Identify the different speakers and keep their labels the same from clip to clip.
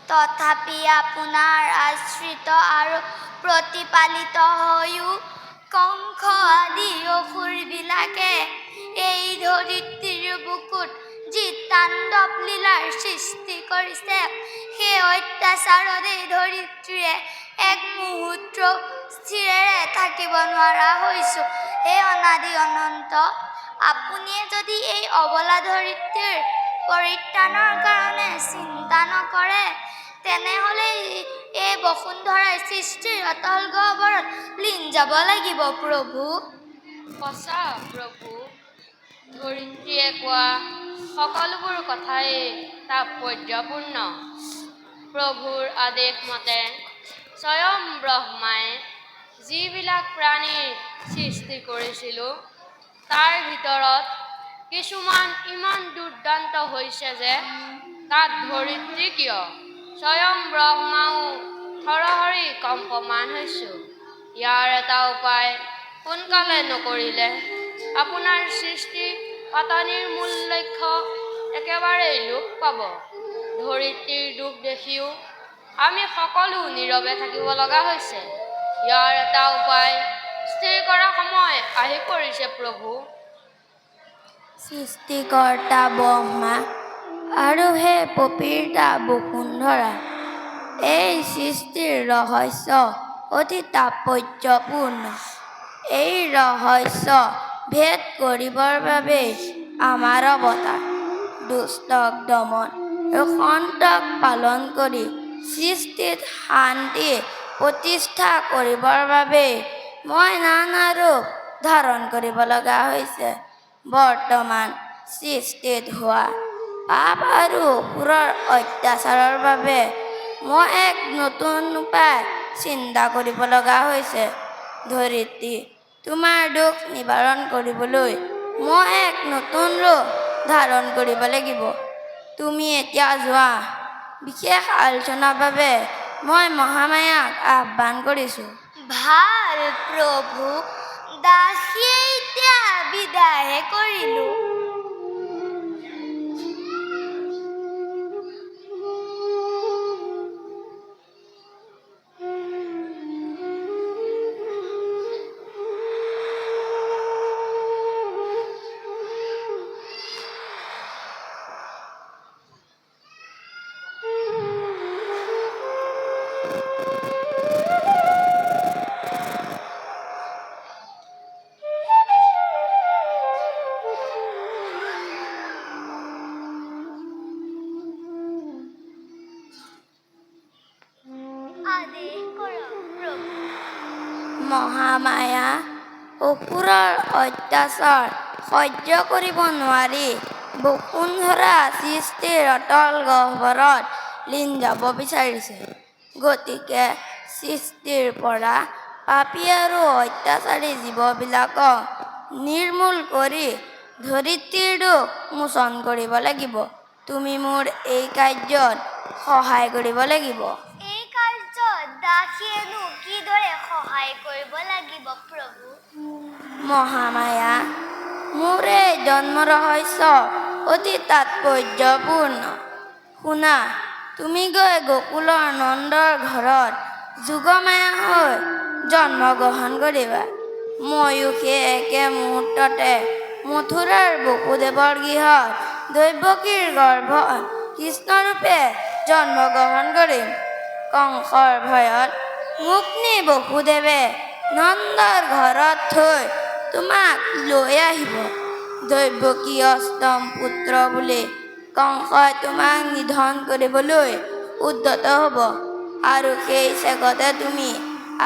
Speaker 1: তথাপি আপোনাৰ আশ্ৰিত আৰু প্ৰতিপালিত হৈও কংস আদি অসুৰবিলাকে এই ধৰিত্ৰীৰ বুকুত যি তাণ্ডৱ লীলাৰ সৃষ্টি কৰিছে, সেই অত্যাচাৰত এই ধৰিত্ৰীয়ে এক মুহূৰ্ত স্থিৰেৰে থাকিব নোৱাৰা হৈছোঁ। হে অনাদি অনন্ত, আপুনিয়ে যদি এই অবলা ধৰিত্ৰীৰ পৰিত্ৰাণৰ কাৰণে চিন্তা নকৰে, তেনেহ'লে এই বসুন্ধৰাই সৃষ্টিৰ অতল গহ্বৰত লীন যাব লাগিব প্ৰভু।
Speaker 2: সঁচা প্ৰভু, ধৰিত্ৰীয়ে কোৱা সকলোবোৰ কথাই তাৎপৰ্যপূৰ্ণ। প্ৰভুৰ আদেশ মতে স্বয়ং ব্ৰহ্মাই যিবিলাক প্ৰাণীৰ সৃষ্টি কৰিছিলোঁ, তাৰ ভিতৰত কিছুমান ইমান দুৰ্দান্ত হৈছে যে তাত ধৰিত্ৰী কিয়, স্বয়ং ব্ৰহ্মাও থৰহৰি কম্পমান হৈছোঁ। ইয়াৰ এটা উপায় সোনকালে নকৰিলে আপোনাৰ সৃষ্টি পাতনিৰ মূল লক্ষ্য একেবাৰেই লোপ পাব। ধৰিত্ৰীৰ দুখ দেখিও আমি সকলো নীৰৱে থাকিব লগা হৈছে। ইয়াৰ এটা উপায় স্থিৰ কৰা সময় আহি পৰিছে প্ৰভু।
Speaker 1: সৃষ্টিকৰ্তা ব্ৰহ্মা আৰু হে পবিত্ৰা বসুন্ধৰা, এই সৃষ্টিৰ ৰহস্য অতি তাৎপৰ্যপূৰ্ণ। এই ৰহস্য ভেদ কৰিবৰ বাবে আমাৰ অৱতাৰ। দুষ্টক দমন আৰু সন্তক পালন কৰি সৃষ্টিত শান্তি প্ৰতিষ্ঠা কৰিবৰ বাবে মই নানা ৰূপ ধাৰণ কৰিব লগা হৈছে। বৰ্তমান সৃষ্টিত হোৱা পাপ আৰু অসুৰৰ অত্যাচাৰৰ বাবে মই এক নতুন উপায় চিন্তা কৰিব লগা হৈছে। ধৰিত্ৰী, তোমাৰ দুখ নিবাৰণ কৰিবলৈ মই এক নতুন ৰূপ ধাৰণ কৰিব লাগিব। তুমি এতিয়া যোৱা। বিশেষ আলোচনাৰ বাবে মই মহামায়াক আহ্বান কৰিছোঁ। ভাল প্ৰভু, দাসীয়ে এতিয়া বিদায়হে কৰিলোঁ। মহামায়া, অসুৰৰ অত্যাচাৰ সহ্য কৰিব নোৱাৰি বসুন্ধৰা সৃষ্টিৰ অতল গহ্বৰত লীন যাব বিচাৰিছে। গতিকে সৃষ্টিৰ পৰা পাপী আৰু অত্যাচাৰী জীৱবিলাকক নিৰ্মূল কৰি ধৰিত্ৰীৰ দুখ মোচন কৰিব লাগিব। তুমি মোৰ এই কাৰ্যত সহায় কৰিব লাগিব। এই কাৰ্যত দাসীয়েনো কিদৰে সহায় কৰিব লাগিব প্ৰভু? মহামায়া, মোৰ এই জন্ম ৰহস্য অতি তাৎপৰ্যপূৰ্ণ। শুনা, তুমি গৈ গোকুলৰ নন্দৰ ঘৰত যোগমায়া হৈ জন্মগ্ৰহণ কৰিবা। ময়ো সেই একে মুহূৰ্ততে মথুৰাৰ বসুদেৱৰ গৃহত দৈৱকীৰ গৰ্ভত কৃষ্ণৰূপে জন্মগ্ৰহণ কৰিম। কংসৰ ভয়ত মোক নি বসুদেৱে নন্দৰ ঘৰত থৈ তোমাক লৈ আহিব। দৈৱকী অষ্টম পুত্ৰ বুলি কংসই তোমাক নিধন কৰিবলৈ উদ্যত হ'ব আৰু সেই চেগতে তুমি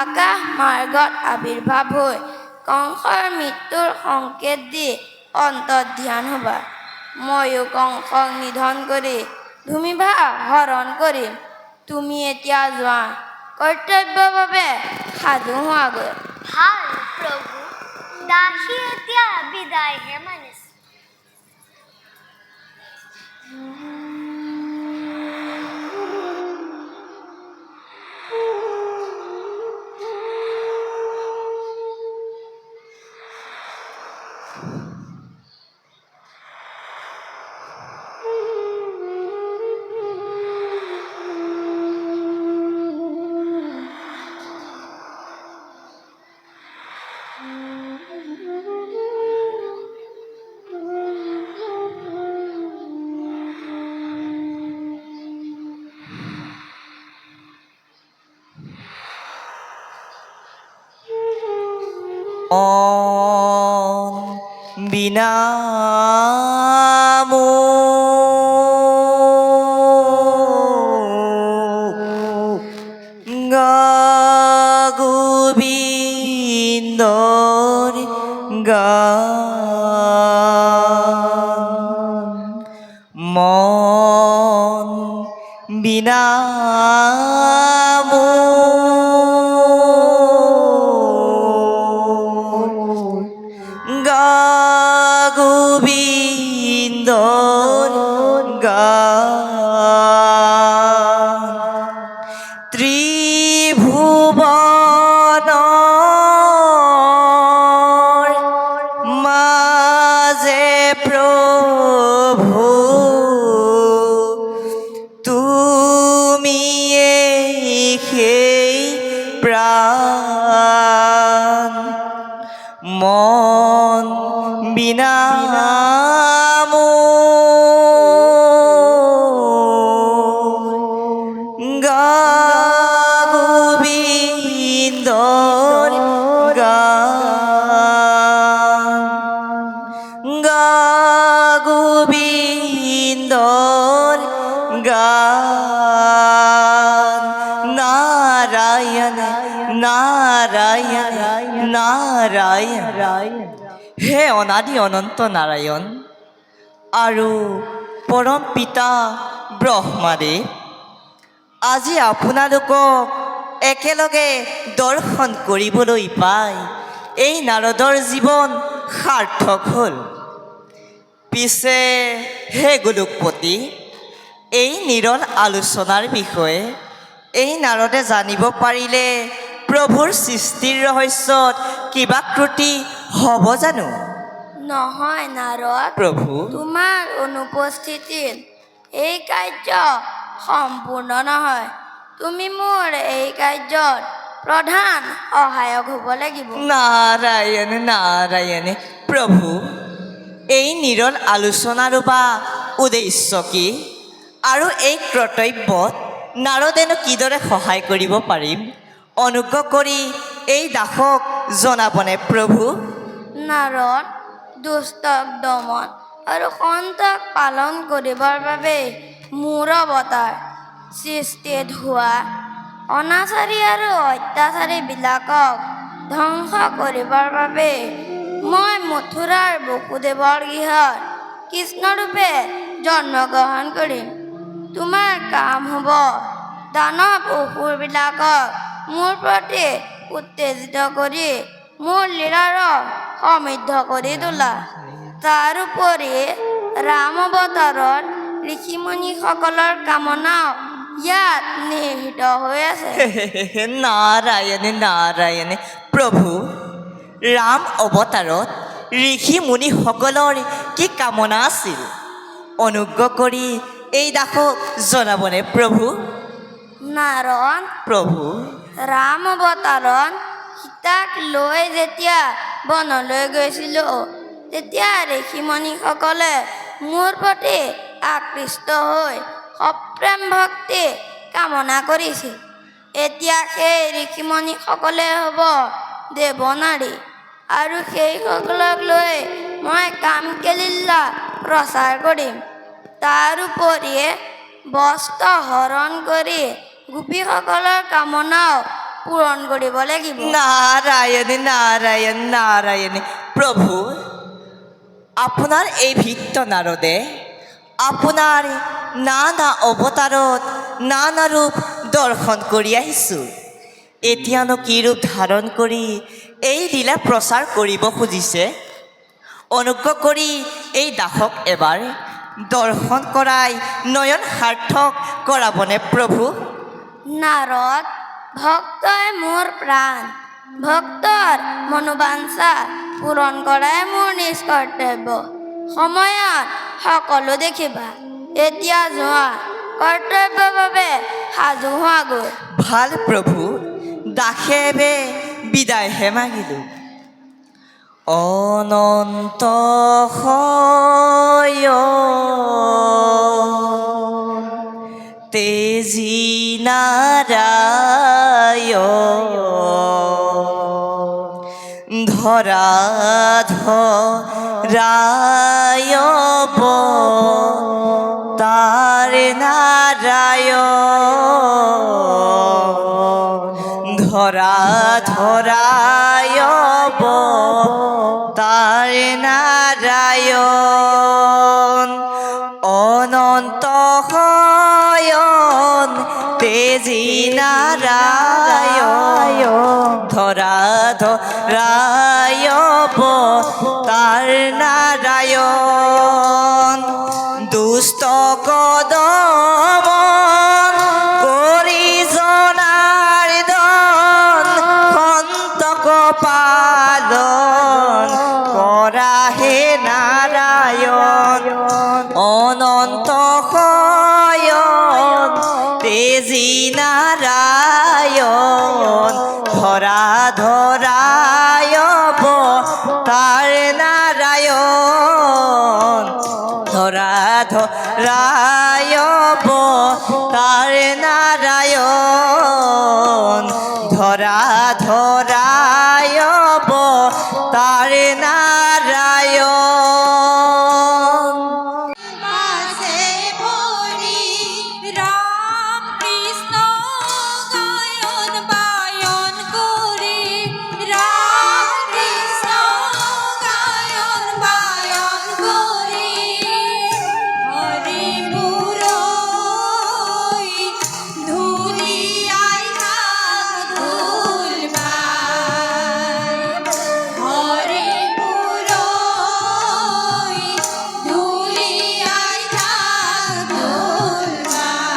Speaker 1: আকাশ মাৰ্গত আৱিৰ্ভাৱ হৈ কংসৰ মৃত্যুৰ সংকেত দি অন্তৰ্ধান হ'বা। ময়ো কংসক নিধন কৰি ভূমিভাৰ হৰণ কৰিম। তুমি এতিয়া যোৱা, কৰ্তব্যৰ বাবে সাজু হোৱাগৈ। ভাল প্ৰভু, দাসী এতিয়া বিদায়হে মানিছো।
Speaker 3: বিনা গোবিন্দর গান মন বিনা গোবিন্দর গান ত্রিভুবন বিনা গা গোবিন্দর গান গা গোবিন্দর গান নারায়ণ নারায়ণ নারায়ণ হে অনাদি অনন্ত নারায়ণ আৰু পৰম পিতা ব্ৰহ্মাদেৱ, আজি আপোনালোকক একেলগে দৰ্শন কৰিবলৈ পাই এই নাৰদৰ জীৱন সাৰ্থক হ'ল। পিছে হে গোলোকপতি, এই নিৰল আলোচনাৰ বিষয়ে এই নাৰদে জানিব পাৰিলে প্ৰভুৰ সৃষ্টিৰ ৰহস্যত কিবা ত্ৰুটি হ'ব জানো?
Speaker 1: নহয় নাৰদ,
Speaker 3: প্ৰভু,
Speaker 1: তোমাৰ অনুপস্থিতিত এই কাৰ্য সম্পূৰ্ণ নহয়। তুমি মোৰ এই কাৰ্যত প্ৰধান সহায়ক হ'ব লাগিব।
Speaker 3: নাৰায়ণ নাৰায়ণ প্ৰভু, এই নিৰল আলোচনাৰো বা উদ্দেশ্য কি আৰু এই কৰ্তব্যত নাৰদেনো কিদৰে সহায় কৰিব পাৰিম? অনুগ্ৰহ কৰি এই দাসক জনাবনে প্ৰভু?
Speaker 1: নাৰদ, দুষ্টক দমন আৰু সন্তক পালন কৰিবৰ বাবে মোৰ অৱতাৰ। সৃষ্টিত হোৱা অনাচাৰী আৰু অত্যাচাৰীবিলাকক ধ্বংস কৰিবৰ বাবে মই মথুৰাৰ বসুদেৱৰ গৃহত কৃষ্ণৰূপে জন্মগ্ৰহণ কৰিম। তোমাৰ কাম হ'ব দানৱ অসুৰবিলাকক মোৰ প্ৰতি উত্তেজিত কৰি মোৰ লীলাৰ সমৃদ্ধ কৰি তোলা। তাৰোপৰি ৰাম অৱতাৰত ঋষিমুনিসকলৰ কামনাও ইয়াত নিহিত হৈ আছে।
Speaker 3: নাৰায়ণ নাৰায়ণ প্ৰভু, ৰাম অৱতাৰত ঋষি মুনিসকলৰ কি কামনা আছিল? অনুগ্ৰহ কৰি এই দাসক জনাবনে প্ৰভু?
Speaker 1: নাৰদ,
Speaker 3: প্ৰভু,
Speaker 1: ৰাম অৱতাৰত সীতাক লৈ যেতিয়া বনলৈ গৈছিলোঁ, তেতিয়া ঋষিমুনিসকলে মোৰ প্ৰতি আকৃষ্ট হৈ সপ্ৰেম ভক্তি কামনা কৰিছিল। এতিয়া সেই ঋষিমুনিসকলে হ'ব দেৱনাৰী, আৰু সেইসকলক লৈ মই কামকেলিল্লা প্ৰচাৰ কৰিম। তাৰোপৰি বস্ত্ৰ হৰণ কৰি গোপীসকলৰ কামনাও পূৰণ কৰিব লাগিব।
Speaker 3: নাৰায়ণ নাৰায়ণ নাৰায়ণ প্ৰভু, আপোনাৰ এই ভৃত্য নাৰদে আপোনাৰ নানা অৱতাৰত নানা ৰূপ দৰ্শন কৰি আহিছোঁ। এতিয়ানো কি ৰূপ ধাৰণ কৰি এই লীলা প্ৰচাৰ কৰিব খুজিছে? অনুগ্ৰহ কৰি এই দাসক এবাৰ দৰ্শন কৰাই নয়ন সাৰ্থক কৰাবনে প্ৰভু?
Speaker 1: নাৰদ, ভক্তই মোৰ প্ৰাণ। ভক্তৰ মনোবাঞ্ছা পূৰণ কৰাই মোৰ নিজ কৰ্তব্য। সময়ত সকলো দেখিবা। এতিয়া যোৱা, কৰ্তব্যৰ বাবে সাজু হোৱাগৈ।
Speaker 3: ভাল প্ৰভু, দাসেবে বিদায়হে মাগিলোঁ। অনন্ত তেজী নাৰায়ণ ধৰা ধৰায় তার নারায়ণ ধরা ধরায় তার নারায়ণ অনন্ত হয়ন তেজী নারায়ণ ধরা ধরায় তার নারায়ণ দুষ্ট কদমন করি জনার্দন সন্তক পালন করা হে নারায়ণ অনন্ত হয়ন তেজী নারায়ণ ধরা ধরায় তার তার নারায়ণ ধরা ধরায় তার নারায়ণ ধরা ধরায় তার নারায়ণ
Speaker 4: মাঝে ভরি রাম কৃষ্ণ গায়ন বায়ন করে রাম কৃষ্ণ গায়ন বায়ন করে হরি মুরই ধুলিয়ায় থাক ধুলবাই হরি মুরই ধুলিয়ায় থাক ধুলবাই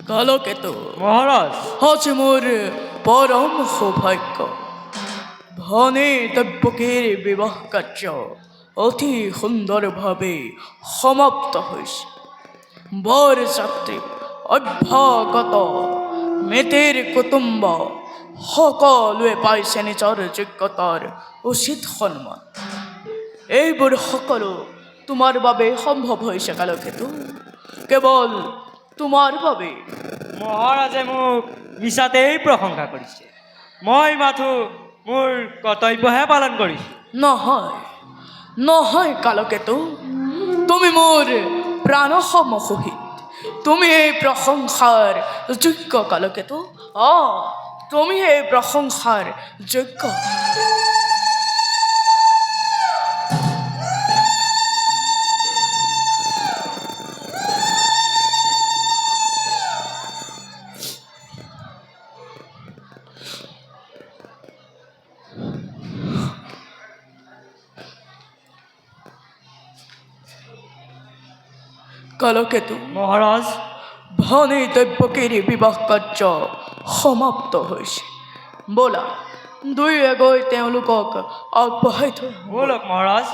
Speaker 5: কালকেতু
Speaker 6: মহারাজ
Speaker 5: আজ মোর পরম সৌভাগ্য ধনে দব্যকের বিবাহ কার্য অতি সুন্দরভাবে সমাপ্ত হয়েছে। বর যাত্রী অভ্যাগত মেতের কুটুম্ব সকলোৱে পাইছে নিজৰ যোগ্যতাৰ উচিত সন্মান। এইবোৰ সকলো তোমাৰ বাবে সম্ভৱ হৈছে কালকেতু, কেৱল তোমাৰ বাবে।
Speaker 6: মহাৰাজে মোক মিছাতেই প্ৰশংসা কৰিছে। মই মাথো মোৰ কৰ্তব্যহে পালন কৰিছোঁ।
Speaker 5: নহয় নহয় কালকেতু, তুমি মোৰ প্ৰাণসম সহিত, তুমি এই প্ৰশংসাৰ যোগ্য কালকেতু। তুমি এই প্ৰশংসাৰ যোগ্য। কালকেতু
Speaker 6: মহাৰাজ
Speaker 5: ভনী দৈব্যকীৰ বিবাহ কাৰ্য সমাপ্ত হৈছে। ব'লা দুয়োৱে গৈ তেওঁলোকক আগবঢ়াই থৈ আহোঁ।
Speaker 6: ব'লক মহাৰাজ।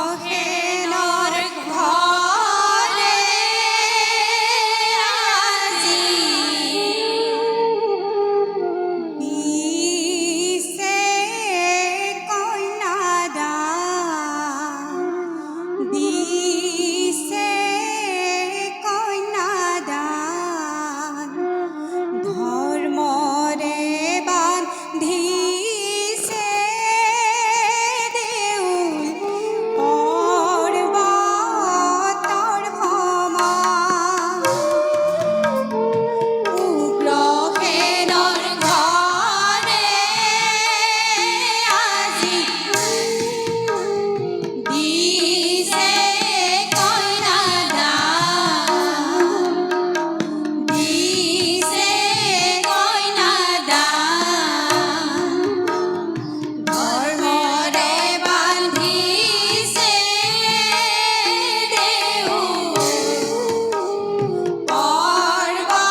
Speaker 4: উগ্ৰসেনৰ ঘৰে আজি দিছে কন্যাদান, দিছে কন্যাদান, ধৰ্মৰে বান্ধিছে দেউল পৰ্বতৰ সমান। উগ্ৰসেনৰ ঘৰে আজি দিছে কন্যাদান, দিছে কন্যাদান, ধৰ্মৰে বান্ধিছে দেউল পৰ্বতৰ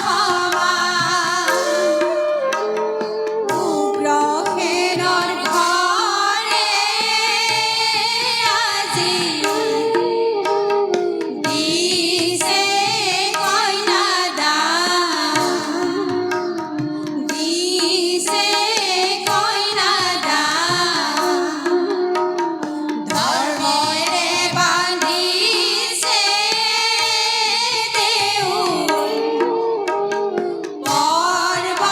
Speaker 4: সমান। উগ্ৰসেনৰ ঘৰে আজি দিছে কন্যাদান, দিছে কন্যাদান, ধৰ্মৰে বান্ধিছে দেউল পৰ্বতৰ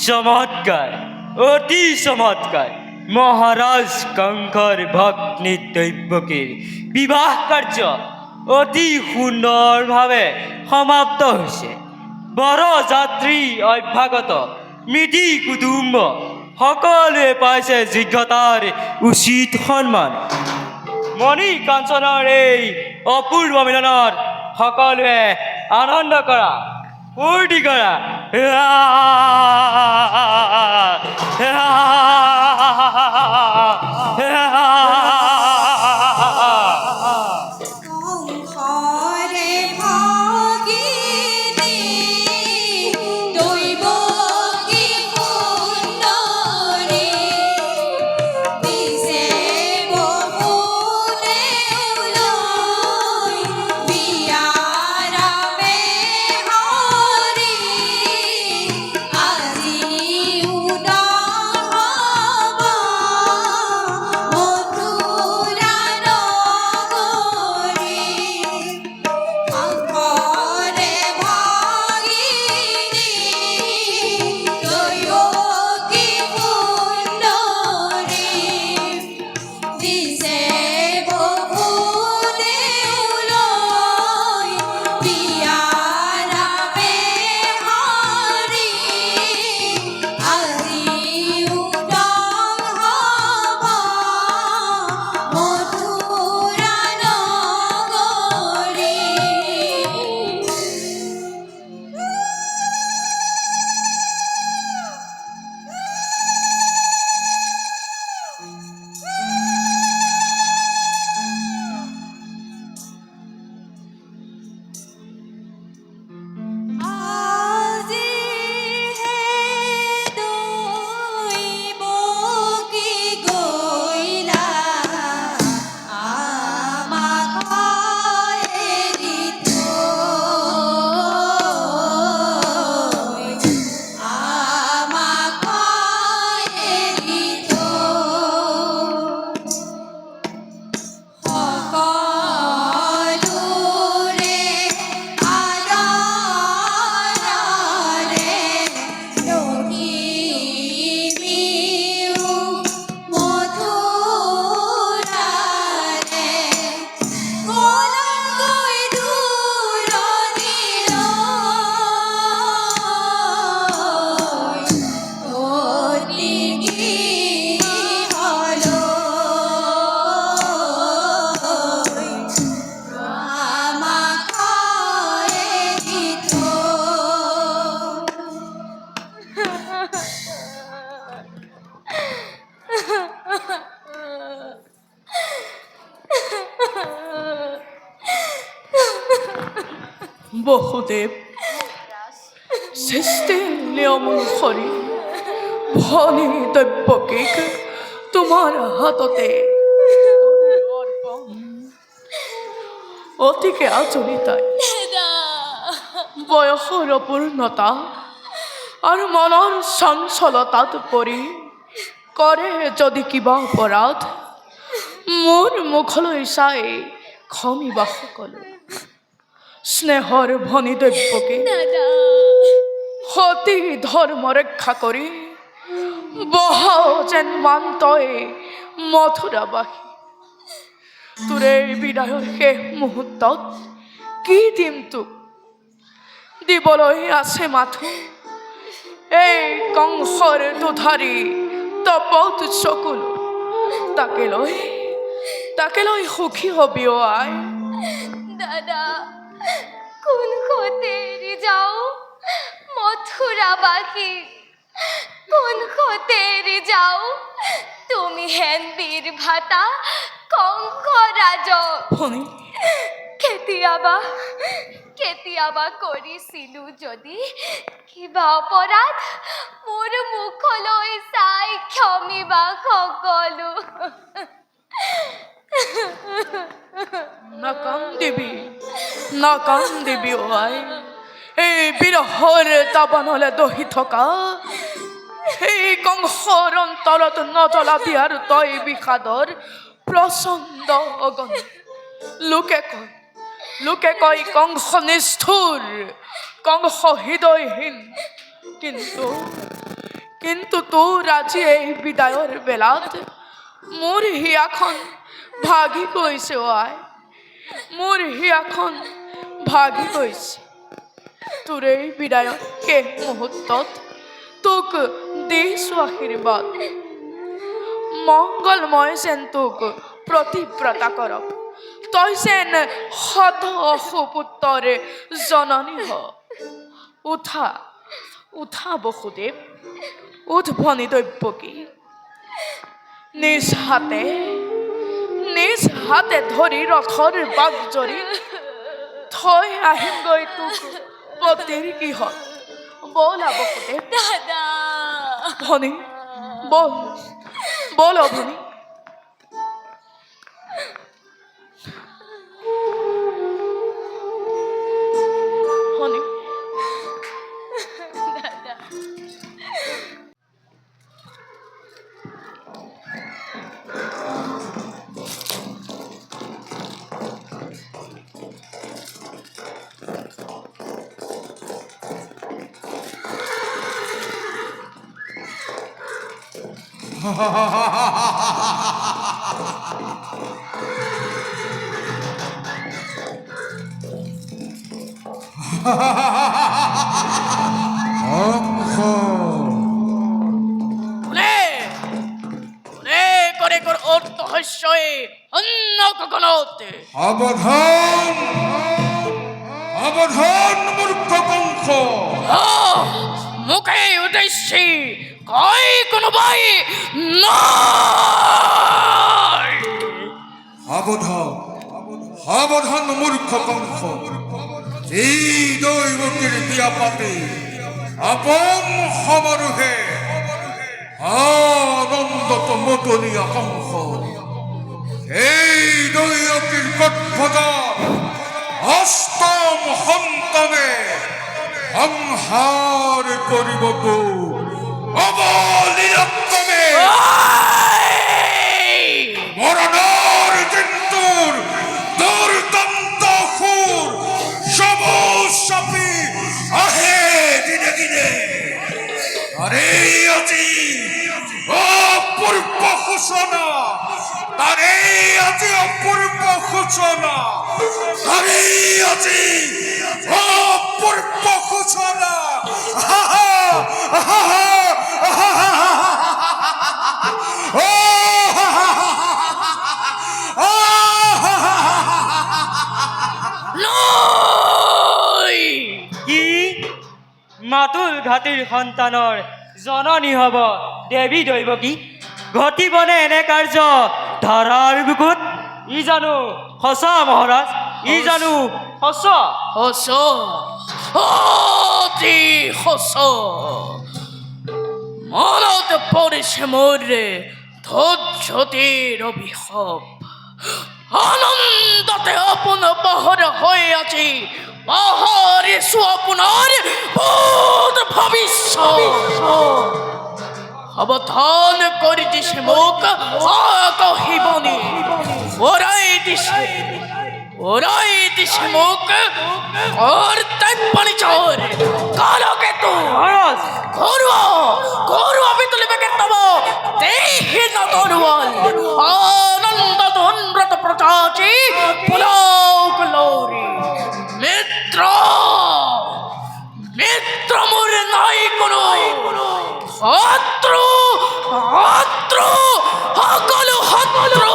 Speaker 6: চমৎকাৰ, অতি চমৎকাৰ। মহাৰাজ কংসৰ ভগ্নী দৈব্যকীৰ বিবাহ কাৰ্য অতি সুন্দৰভাৱে সমাপ্ত হৈছে। বৰ যাত্ৰী অভ্যাগত মিতি কুটুম্ব সকলোৱে পাইছে যোগ্যতাৰ উচিত সন্মান। মণি কাঞ্চনৰ এই অপূৰ্ব মিলনত সকলোৱে আনন্দ কৰা, ফূৰ্তি কৰা।
Speaker 4: কংসৰে ভগিনী দৈৱকী সুন্দৰী, দিছে বহুতে ওলাই বিয়াৰ বেহৰি, আজি উদয়
Speaker 5: বহুদেৱ সৃষ্টিৰ নিয়ম অনুসৰি ভনী দৈৱকীক তোমাৰ হাততে কৰিলো অৰ্পণ। অতিকে আজৰি তাই বয়সৰ অপূৰ্ণতা আৰু মনৰ চঞ্চলতাত পৰি কৰে যদি কিবা অপৰাধ, মোৰ মুখলৈ চাই ক্ষমিবা সকলো। স্নেহৰ ভনী দৈৱকী সতী ধৰ্ম ৰক্ষা কৰি বহাও যেন মান তই মথুৰাবাসী। তোৰে বিদায়ৰ শেষ মুহূৰ্তত কি দিম তোক, দিবলৈ আছে মাথো এই কংসৰ দুধাৰি তপত চকুলো। তাকে লৈ সুখী হবি অ আই।
Speaker 2: দাদা কোন খতে এৰি যাও মথুরাবাসী, কোন খতে এৰি যাও তুমি হেন বীর ভাতা কংস ৰাজ।
Speaker 5: ভনী
Speaker 2: কেতিয়াবা কৰিছিলো যদি কিবা অপৰাধ, মোৰ মুখলৈ চাই ক্ষমিবা সকলো।
Speaker 5: নাকান্দিবি অ আই। এই বিৰহৰ তাবনলে দহি থকা এই কংসৰ অন্তৰত নজলাবি আৰু তই বিষাদৰ প্ৰচণ্ড অগন। লোকে কয় কংস নিষ্ঠুৰ, কংস হৃদয়হীন, কিন্তু তোৰ আজি এই বিদায়ৰ বেলাত মোৰ হিয়াখন ভাগি গৈছে অ আই। মোৰ হিয়াখন ভাগি গৈছে। তোৰ এই বিদায়ৰ শেষ মুহূৰ্তত তোক দিছো আশীৰ্বাদ, মংগলময় যেন তোক প্ৰতিব্ৰতা কৰক। তই যেন শত সুপুত্ৰৰ জননী হ। উঠা বসুদেৱ, উঠ ভনী দৈৱকী। নিজ হাতে ধৰি ৰথৰ বাগজৰি থৈ আহিমগৈ তোক পতিৰ গৃহত। ব'লা বসুদেৱ।
Speaker 2: দাদা
Speaker 5: ভনী বল ভনী। ভনী করে অর্থহস্যে অন্য গগনত।
Speaker 7: অবধান মূর্খ কংস।
Speaker 5: মুখে উদ্দেশ্যে কয় কোনো ভাই
Speaker 7: সাবধান মূর্খ কংস। এই দৈবকীর দিয়া পাতে আপন সমারোহে আনন্দত মতলীয়া কংস। এই দৈবকীর গর্ভজাত অষ্টম সন্তানে সংহার করিব তো অবলীলক্রমে মরণর জন্তুর দুর্গন্ধ সুর সবুজ সাপি আহে দিনে দিনে। আরে আজি অপূর্ব সূচনা, তারে আজি অপূর্ব সূচনা, তারে আজি অপূর্ব সূচনা।
Speaker 6: কি মাতুল ঘাটিৰ সন্তানৰ জননী হব দেৱী দৈৱকী? ঘটিবনে এনে কাৰ্য ধৰাৰ বুকুত? ই জানো সঁচা মহাৰাজ? ই জানো সঁচ
Speaker 5: সঁচ অতি সঁচ মনত পৰিছে মোৰ ধৈৰ্যতিৰ অভিশাপ আনন্দতে আপোন পাহৰ হৈ আজি পাহৰিছো আপোনাৰ ভূত ভৱিষ্যত সাৱধান কৰি দিছে মোক আকহিবনি ওৰাই দিছে মোক কৰ্তব্য নিচৰ কালকেতু ঘৰুৱা বিতুলি বেকেতব দেহি নতৰুৱাল আনন্দ ধনব্ৰত প্ৰজাতি পুলক লৌৰি মিত্ৰ মোৰ নাই কোনো শত্ৰু সকলো শত্ৰু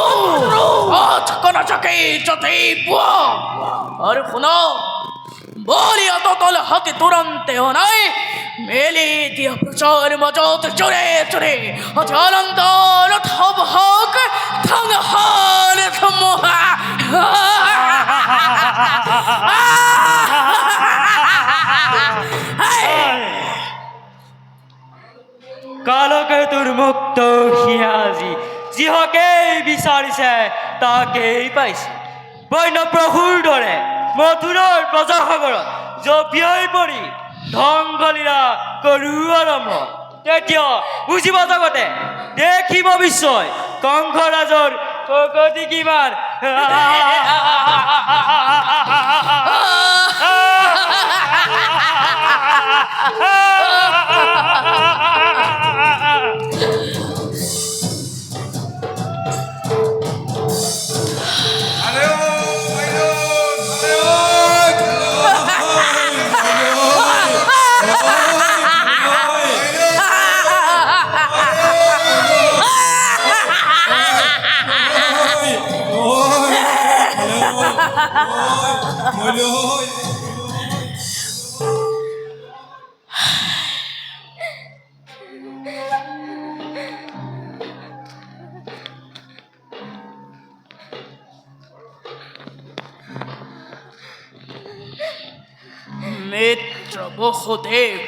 Speaker 5: নাথাকেই যতেই পোৱা আৰু শুনা বলিয়া ততল হাতে তুৰন্তে অনাই মেলি দিয়া প্ৰচাৰ মাজত জোৰে জোৰে আনন্দৰ থবহক থংহাৰ ধুমুহা
Speaker 6: কালকেতুৰ মুক্ত সিয়াজি যিহকেই বিচাৰিছে তাকেই পাইছে বন্যপ্ৰভুৰ দৰে মথুৰাৰ প্ৰজাসাগৰত জঁপিয়াই পৰি ধ্বংসলীলা কৰো আৰম্ভ তেতিয়া বুজিব জগতে দেখিব বিশ্বই কংসৰাজৰ প্ৰগতি কিমান
Speaker 5: মিত্ৰ বসুদেৱ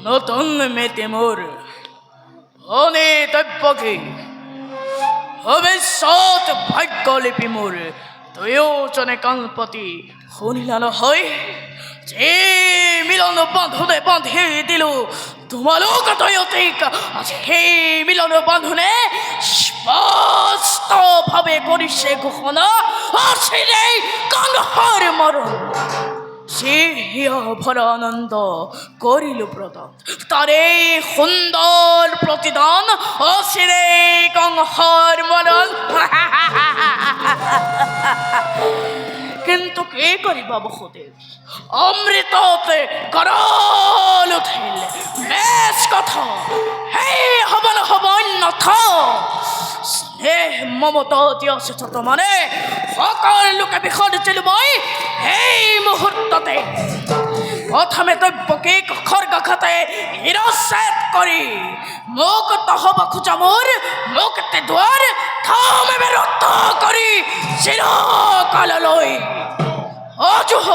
Speaker 5: নতুন মেতি মোৰ অনিতব্যকে ভৱিষ্যত ভাগ্যলিপি মোৰ দুয়োজনে কাণপাতি শুনিলা নহয় যে মিলন বান্ধোনে বান্ধি দিলো তোমালোক দুয়োটিক আজি সেই মিলন বান্ধোনে স্পষ্টভাৱে কৰিছে ঘোষণা আছিলে কংসৰ মৰণ সিহিয়া ভরা আনন্দ করিল প্রদান তারে সুন্দর প্রতিদান অসিরে কংসর মরণ কিন্তু কে করিবা বসুদেব অমৃততে গরল উঠিল বেশ কথা হে হব নহব অন্যথা স্নেহ মমতা দিয়া চেষ্টা মানে সকলোকে বিসৰ্জিলো মই এই মুহূৰ্ততে প্ৰথমে দ্ৰব্যকে খৰ্গঘাতে শিৰচ্ছেদ কৰি মুক্ত হ'ব খোজা মোৰ মুক্তি দুৱাৰ থামে বিৰুদ্ধ কৰি চিৰকাললৈ অজুহ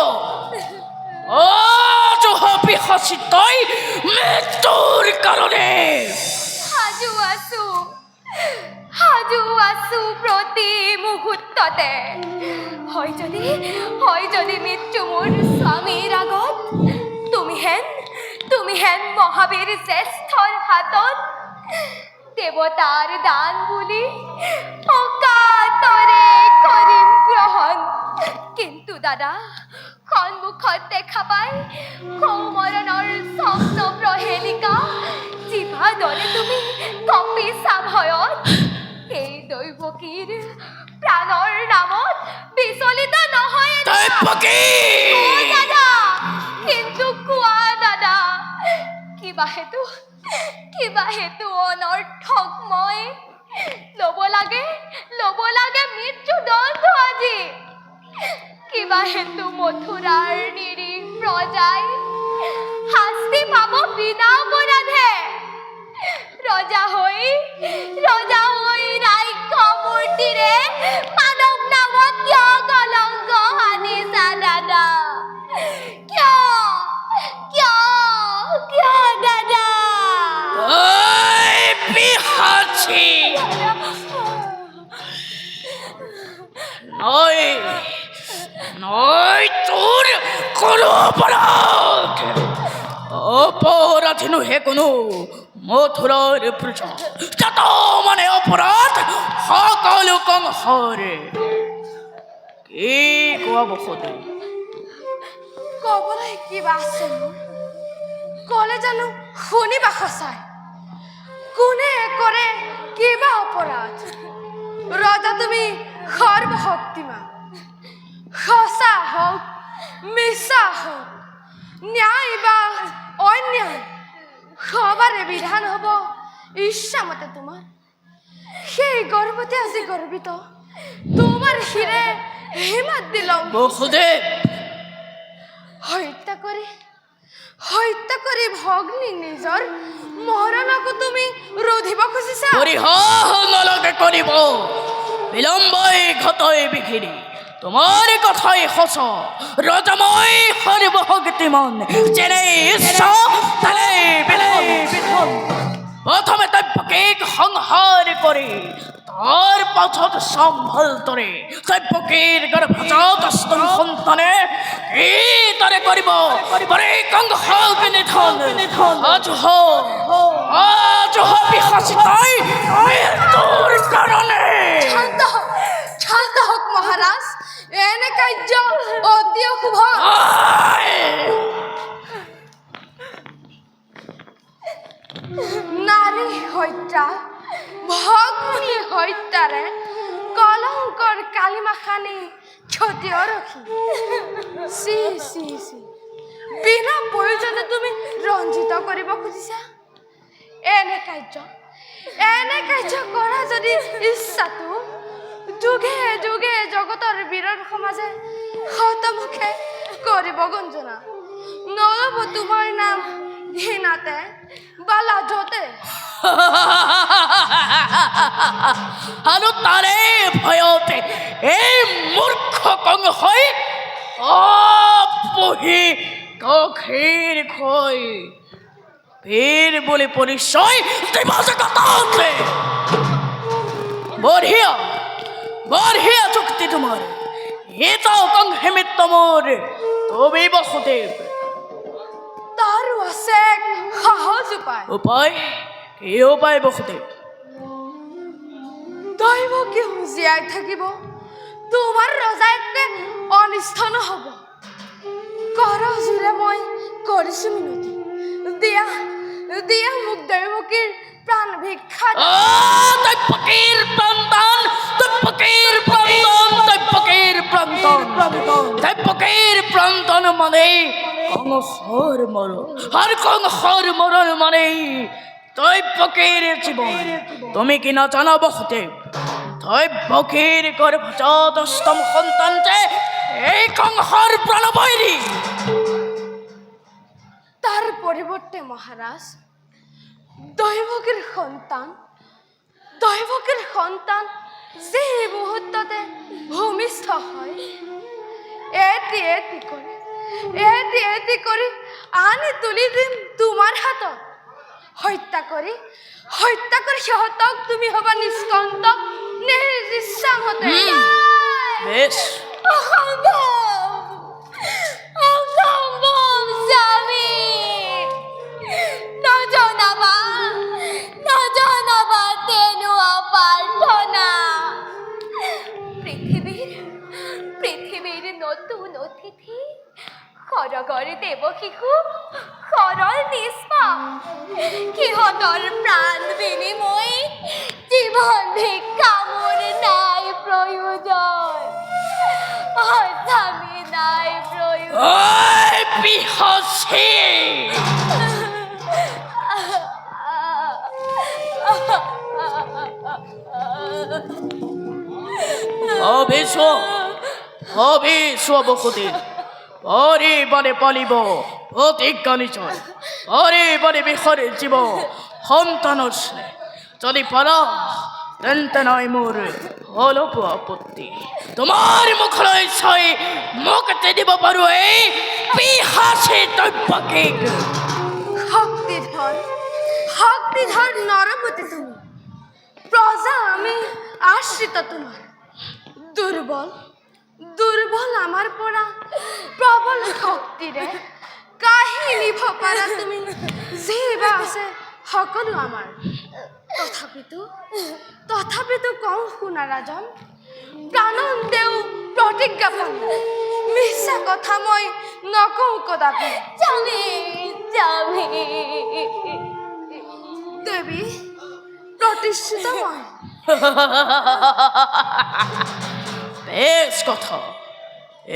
Speaker 5: বিকশিতই মৃত্যুৰ কাৰণে
Speaker 1: সাজু আছো প্ৰতি মুহূৰ্ততে হয় যদি মৃত্যু মোৰ স্বামীৰ আগত তুমি হেন মহাবীৰ জ্যেষ্ঠৰ হাতত দেৱতাৰ দান বুলি অকাতৰে কৰিম গ্ৰহণ কিন্তু দাদা সন্মুখত দেখা পাই সৌমৰণৰ স্বপ্ন প্ৰহেলিকা জিভা দৰে তুমি কঁপিছা ভয়ত এই দৈৱকীৰ প্ৰাণৰ নামত বিচলিত নহয় দাদা কিন্তু কোৱা দাদা কিবা হেতু অনৰ্থক মই ল'ব লাগে মৃত্যুদণ্ড আজি কিবা হেতু মথুৰাৰ নিৰীহ প্ৰজাই শাস্তি পাব বিনা অপৰাধে ৰজা হৈ ৰাক্ষ মূৰ্তিৰে মানৱ নামত কিয় কলংক সানিছা
Speaker 5: নয় নয় তোর কোনো অপরাধ অপরাধ নহে কোনো মথুরার প্রজা যত মানে অপরাধ সকল কংহরে কি কোৱা বসতে
Speaker 1: ক'বলৈ কিবা আছে মোৰ ক'লে জানো শুনিবা সঁচাই কোনে কৰে কিবা অপৰাধ ৰজা তুমি সৰ্বশক্তিমান সঁচা হওক মিছা হওক ন্যায় বা অন্যায় সবাৰে বিধান হ'ব ইচ্ছামতে তোমাৰ সেই গৰ্ভতে আজি গৰ্বিত তোমাৰ শিৰে হিমাত দিলং
Speaker 5: বসুদেৱ
Speaker 1: হত্যা কৰি ভগ্নী নিজৰ মৰণকো তুমি ৰোধিব খুজিছা
Speaker 5: পরিহাস নলগে করিব বিলম্বই ঘটই বিঘিনি তোমার কথাই হস রজময় সর্বশক্তিমান যেনে ঈশ্ব তালে বিধন প্রথমে তব্যকে সংহার করে তার পথত সম্ভল তরে তব্যকের গর্ভজাত স্তন সন্তানে কি তরে করিব পরে কংহাল বিনিধন আজ বিহাসিতাই মৃত্যুর কারণে
Speaker 1: শান্ত হওক মহাৰাজ এনে কাৰ্য অতি অশুভ নারী হত্যা ভগ্নী হত্যাৰে কলংকৰ কালিমাখানি ক্ষতি ৰখি চি চি চি বিনা প্ৰয়োজনে তুমি ৰঞ্জিত কৰিব খুজিছা এনে কাৰ্য কৰা যদি ইচ্ছাটো যুগে যুগে জগতৰ বীৰৰ সমাজে শতমুখে কৰিব গঞ্জনা নলব তোমাৰ নাম ঘৃণাতে বা লাজতে
Speaker 5: আৰু তাৰে ভয়তে এই মূৰ্খ কংহই অপহি গাখীৰ খৈ বীর বলে পরিচয় দিব জগততে বঢ়িয়া চুক্তি তোমার এটাও কংহেমিত মোর তবে বসুদেৱ
Speaker 1: তাৰো আছে সহজ উপায়
Speaker 5: উপায় কি উপায় বসুদেৱ
Speaker 1: দৈৱ কি জীয়াই থাকিব তোমাৰ ৰজাইকে অনিষ্ট নহ'ব কৰজোৰে মই কৰিছো মিনতি দিয়া মোক দৈৱকীৰ প্ৰাণ ভিক্ষা
Speaker 5: তব্যকেৰ প্ৰান্তন মানে কংসৰ মৰণ আর কংসৰ মরণ মানে তব্যকের জীবন তুমি কি না জানা বসুদেৱ তব্যকের গর্ভজাত স্তম সন্তান যে এই কংসৰ প্রাণবৈরী
Speaker 1: তাৰ পৰিৱৰ্তে মহাৰাজ দৈৱকীৰ সন্তান যি মুহূৰ্ততে ভূমিষ্ঠ হয় এটি কৰি আনি তুলি দিম তোমাৰ হাতত হত্যা কৰি সিহঁতক তুমি হবা নিষ্কন্ত নিৰিচ্ছামতে
Speaker 5: বেশ
Speaker 1: অসম্ভৱ স্বামী নজনাবা তেনুৱা প্ৰাৰ্থনা পৃথিৱীৰ নতুন অতিথি সৰগৰ দেৱ শিশু সৰল নিষ্পাপ সিহঁতৰ প্ৰাণ বিনিময় জীৱন ভিক্ষা মোৰ নাই প্ৰয়োজন স্বামী নাই প্ৰয়োজন
Speaker 5: ওই বিহসী অবিশ্ব বসুদেৱ পৰিবাৰে পালিব প্ৰতিজ্ঞা নিশ্চয় পৰিবাৰে বিষৰে জীৱ সন্তানৰ স্নেহ যদি পাৰা তেন্তে নাই মোৰ অলপ আপত্তি তোমাৰ মুখলৈ চাই মুক্তি দিব পাৰো এই পিশাচী দৈৱকীক
Speaker 1: শক্তিধৰ নৰপতি তুমি প্ৰজা আমি আশ্ৰিত তোমাৰ দুর্বল দুর্বল আমার পৰা প্রবল শক্তিৰে কাহি নিভ পাৰা তুমি যি বা আছে সকলো আমাৰ তথাপিতো কওঁ শুনা ৰাজন প্ৰাণন দেও প্ৰতিজ্ঞা পালো মিছা কথা মই নকওঁ কদাপি দেৱী প্ৰতিষ্ঠিত মই
Speaker 5: বেশ কথা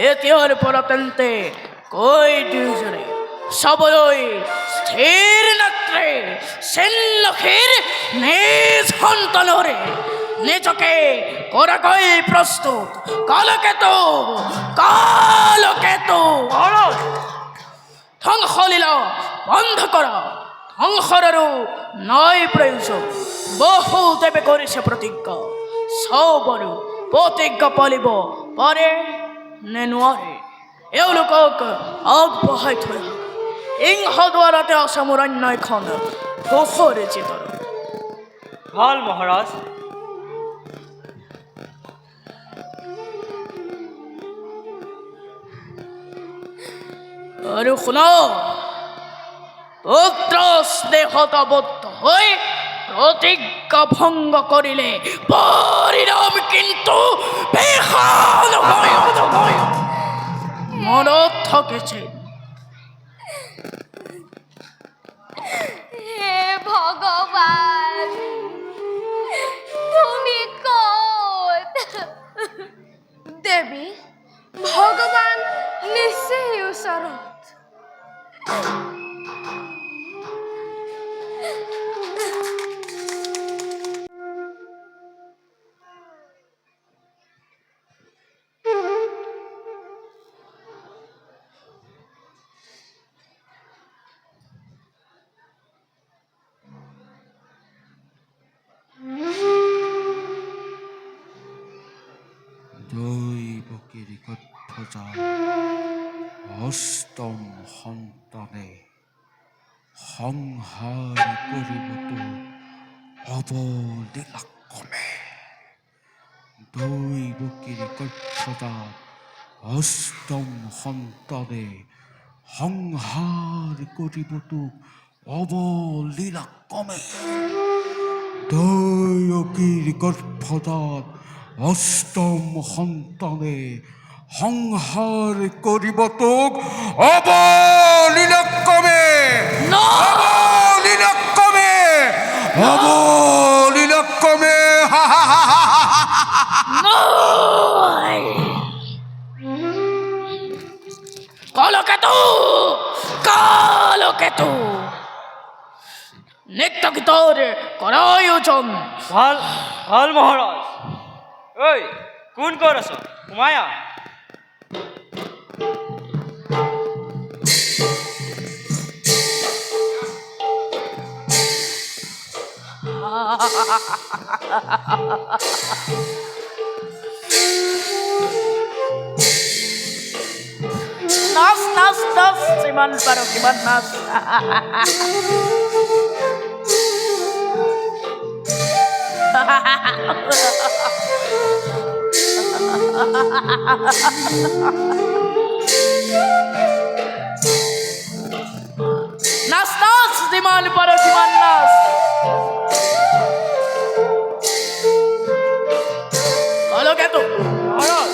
Speaker 5: এতিয়াৰ পৰা তেন্তে কৈ দুয়োজনে চাবলৈ স্থিৰ নেত্ৰে সেনলক্ষীৰ নিজ সন্তানৰে নিজকে কৰাকৈ প্ৰস্তুত কালকেতু ধ্বংসলীলা বন্ধ কৰা ধ্বংসৰ আৰু নাই প্ৰয়োজন বহু দেৱে কৰিছে প্ৰতিজ্ঞা চবৰো প্ৰতিজ্ঞা পালিব পাৰে নে নোৱাৰে এওঁলোকক আগবঢ়াই থৈ সিংহদ্বাৰতে আছে মোৰ অন্যায়খন সুখৰে চিতৰ
Speaker 6: ভাল মহাৰাজ
Speaker 5: আৰু শুনা পুত্ৰ স্নেহত আবদ্ধ হৈ প্ৰতিজ্ঞা ভংগ কৰিলে পৰিণাম কিন্তু ভীষণ ভয়ানক মনত থাকিছে
Speaker 1: হে ভগৱান তুমি ক'ত দেৱী ভগৱান নিশ্চয় ওচৰত
Speaker 7: দৈবকীৰ গৰ্ভজা অষ্টম সন্তানে সংহাৰ কৰিবতো অৱলীলাক্ৰমে দৈবকীৰ গৰ্ভজা অষ্টম সন্তানে সংহাৰ কৰিবতো অৱলীলাক্ৰমে দৈবকীৰ গৰ্ভজাত অষ্টম সন্তানে সংহাৰ কৰিব তোক অৱলীলাক্ৰমে অৱলীলাক্ৰমে অৱলীলাক্ৰমে
Speaker 5: কালকেতু নিত্য গীতৰ কৰায়োজন
Speaker 6: ভাল ভাল মহাৰাজ ঐ কোন ক'ত আছ সোমাই আহ
Speaker 5: নাচ নাচ নাচ যিমান পাৰ সিমান নাচ নাচ নাচ যিমান পাৰ সিমান নাচ কালকেতু
Speaker 6: মহাৰাজ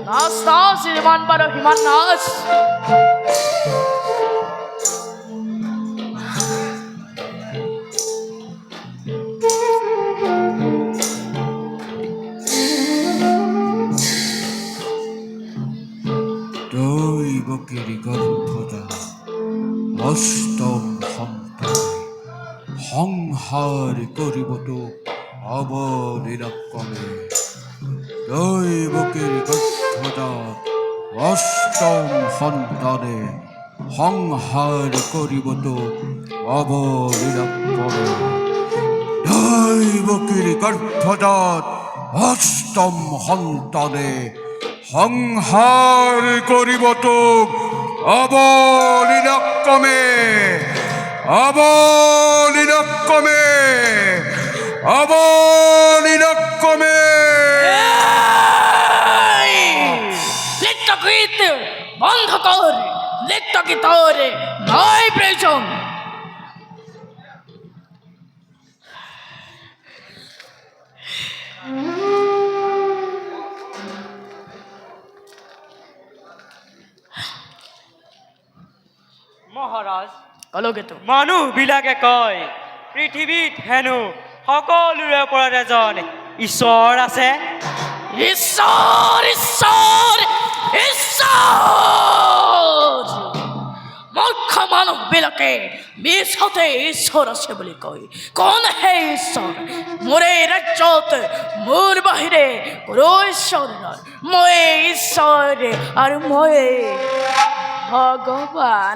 Speaker 5: নাচ নাচ যিমান পাৰ সিমান নাচ
Speaker 7: দৈবকীৰ গৰ্ভজা অষ্টম সন্তানে সংহাৰ কৰিবতো অৱলীলাক্ৰমে দৈবকীর গর্ভজাত অষ্টম সন্তানে সংহার করিব তো অবলীলাক্রমে। দৈবকীর গর্ভজাত অষ্টম সন্তানে সংহার করিব তো অবলীলাক্রমে, অবলীলাক্রমে, অবলীলাক্রমে।
Speaker 5: লিপ্তগীত বন্ধ কর, লিপ্তগীতর নয় প্রয়োজন।
Speaker 6: মহাৰাজ,
Speaker 5: কলগে তো
Speaker 6: মানুহবিলাকে কয় পৃথিৱীত হেনো সকলোৰে ওপৰত এজন ঈশ্বৰ আছে।
Speaker 5: ঈশ্বর, ঈশ্বর, ঈশ্বর। মূর্খ মানব বিলাকে মিছতে ঈশ্বর আছে বুলি কয়। কোন হে ঈশ্বর? মোরে রাজ্যত মোর বাহিরে কোনো ঈশ্বর নয়। ময়ে ঈশ্বর আর ময়ে ভগবান।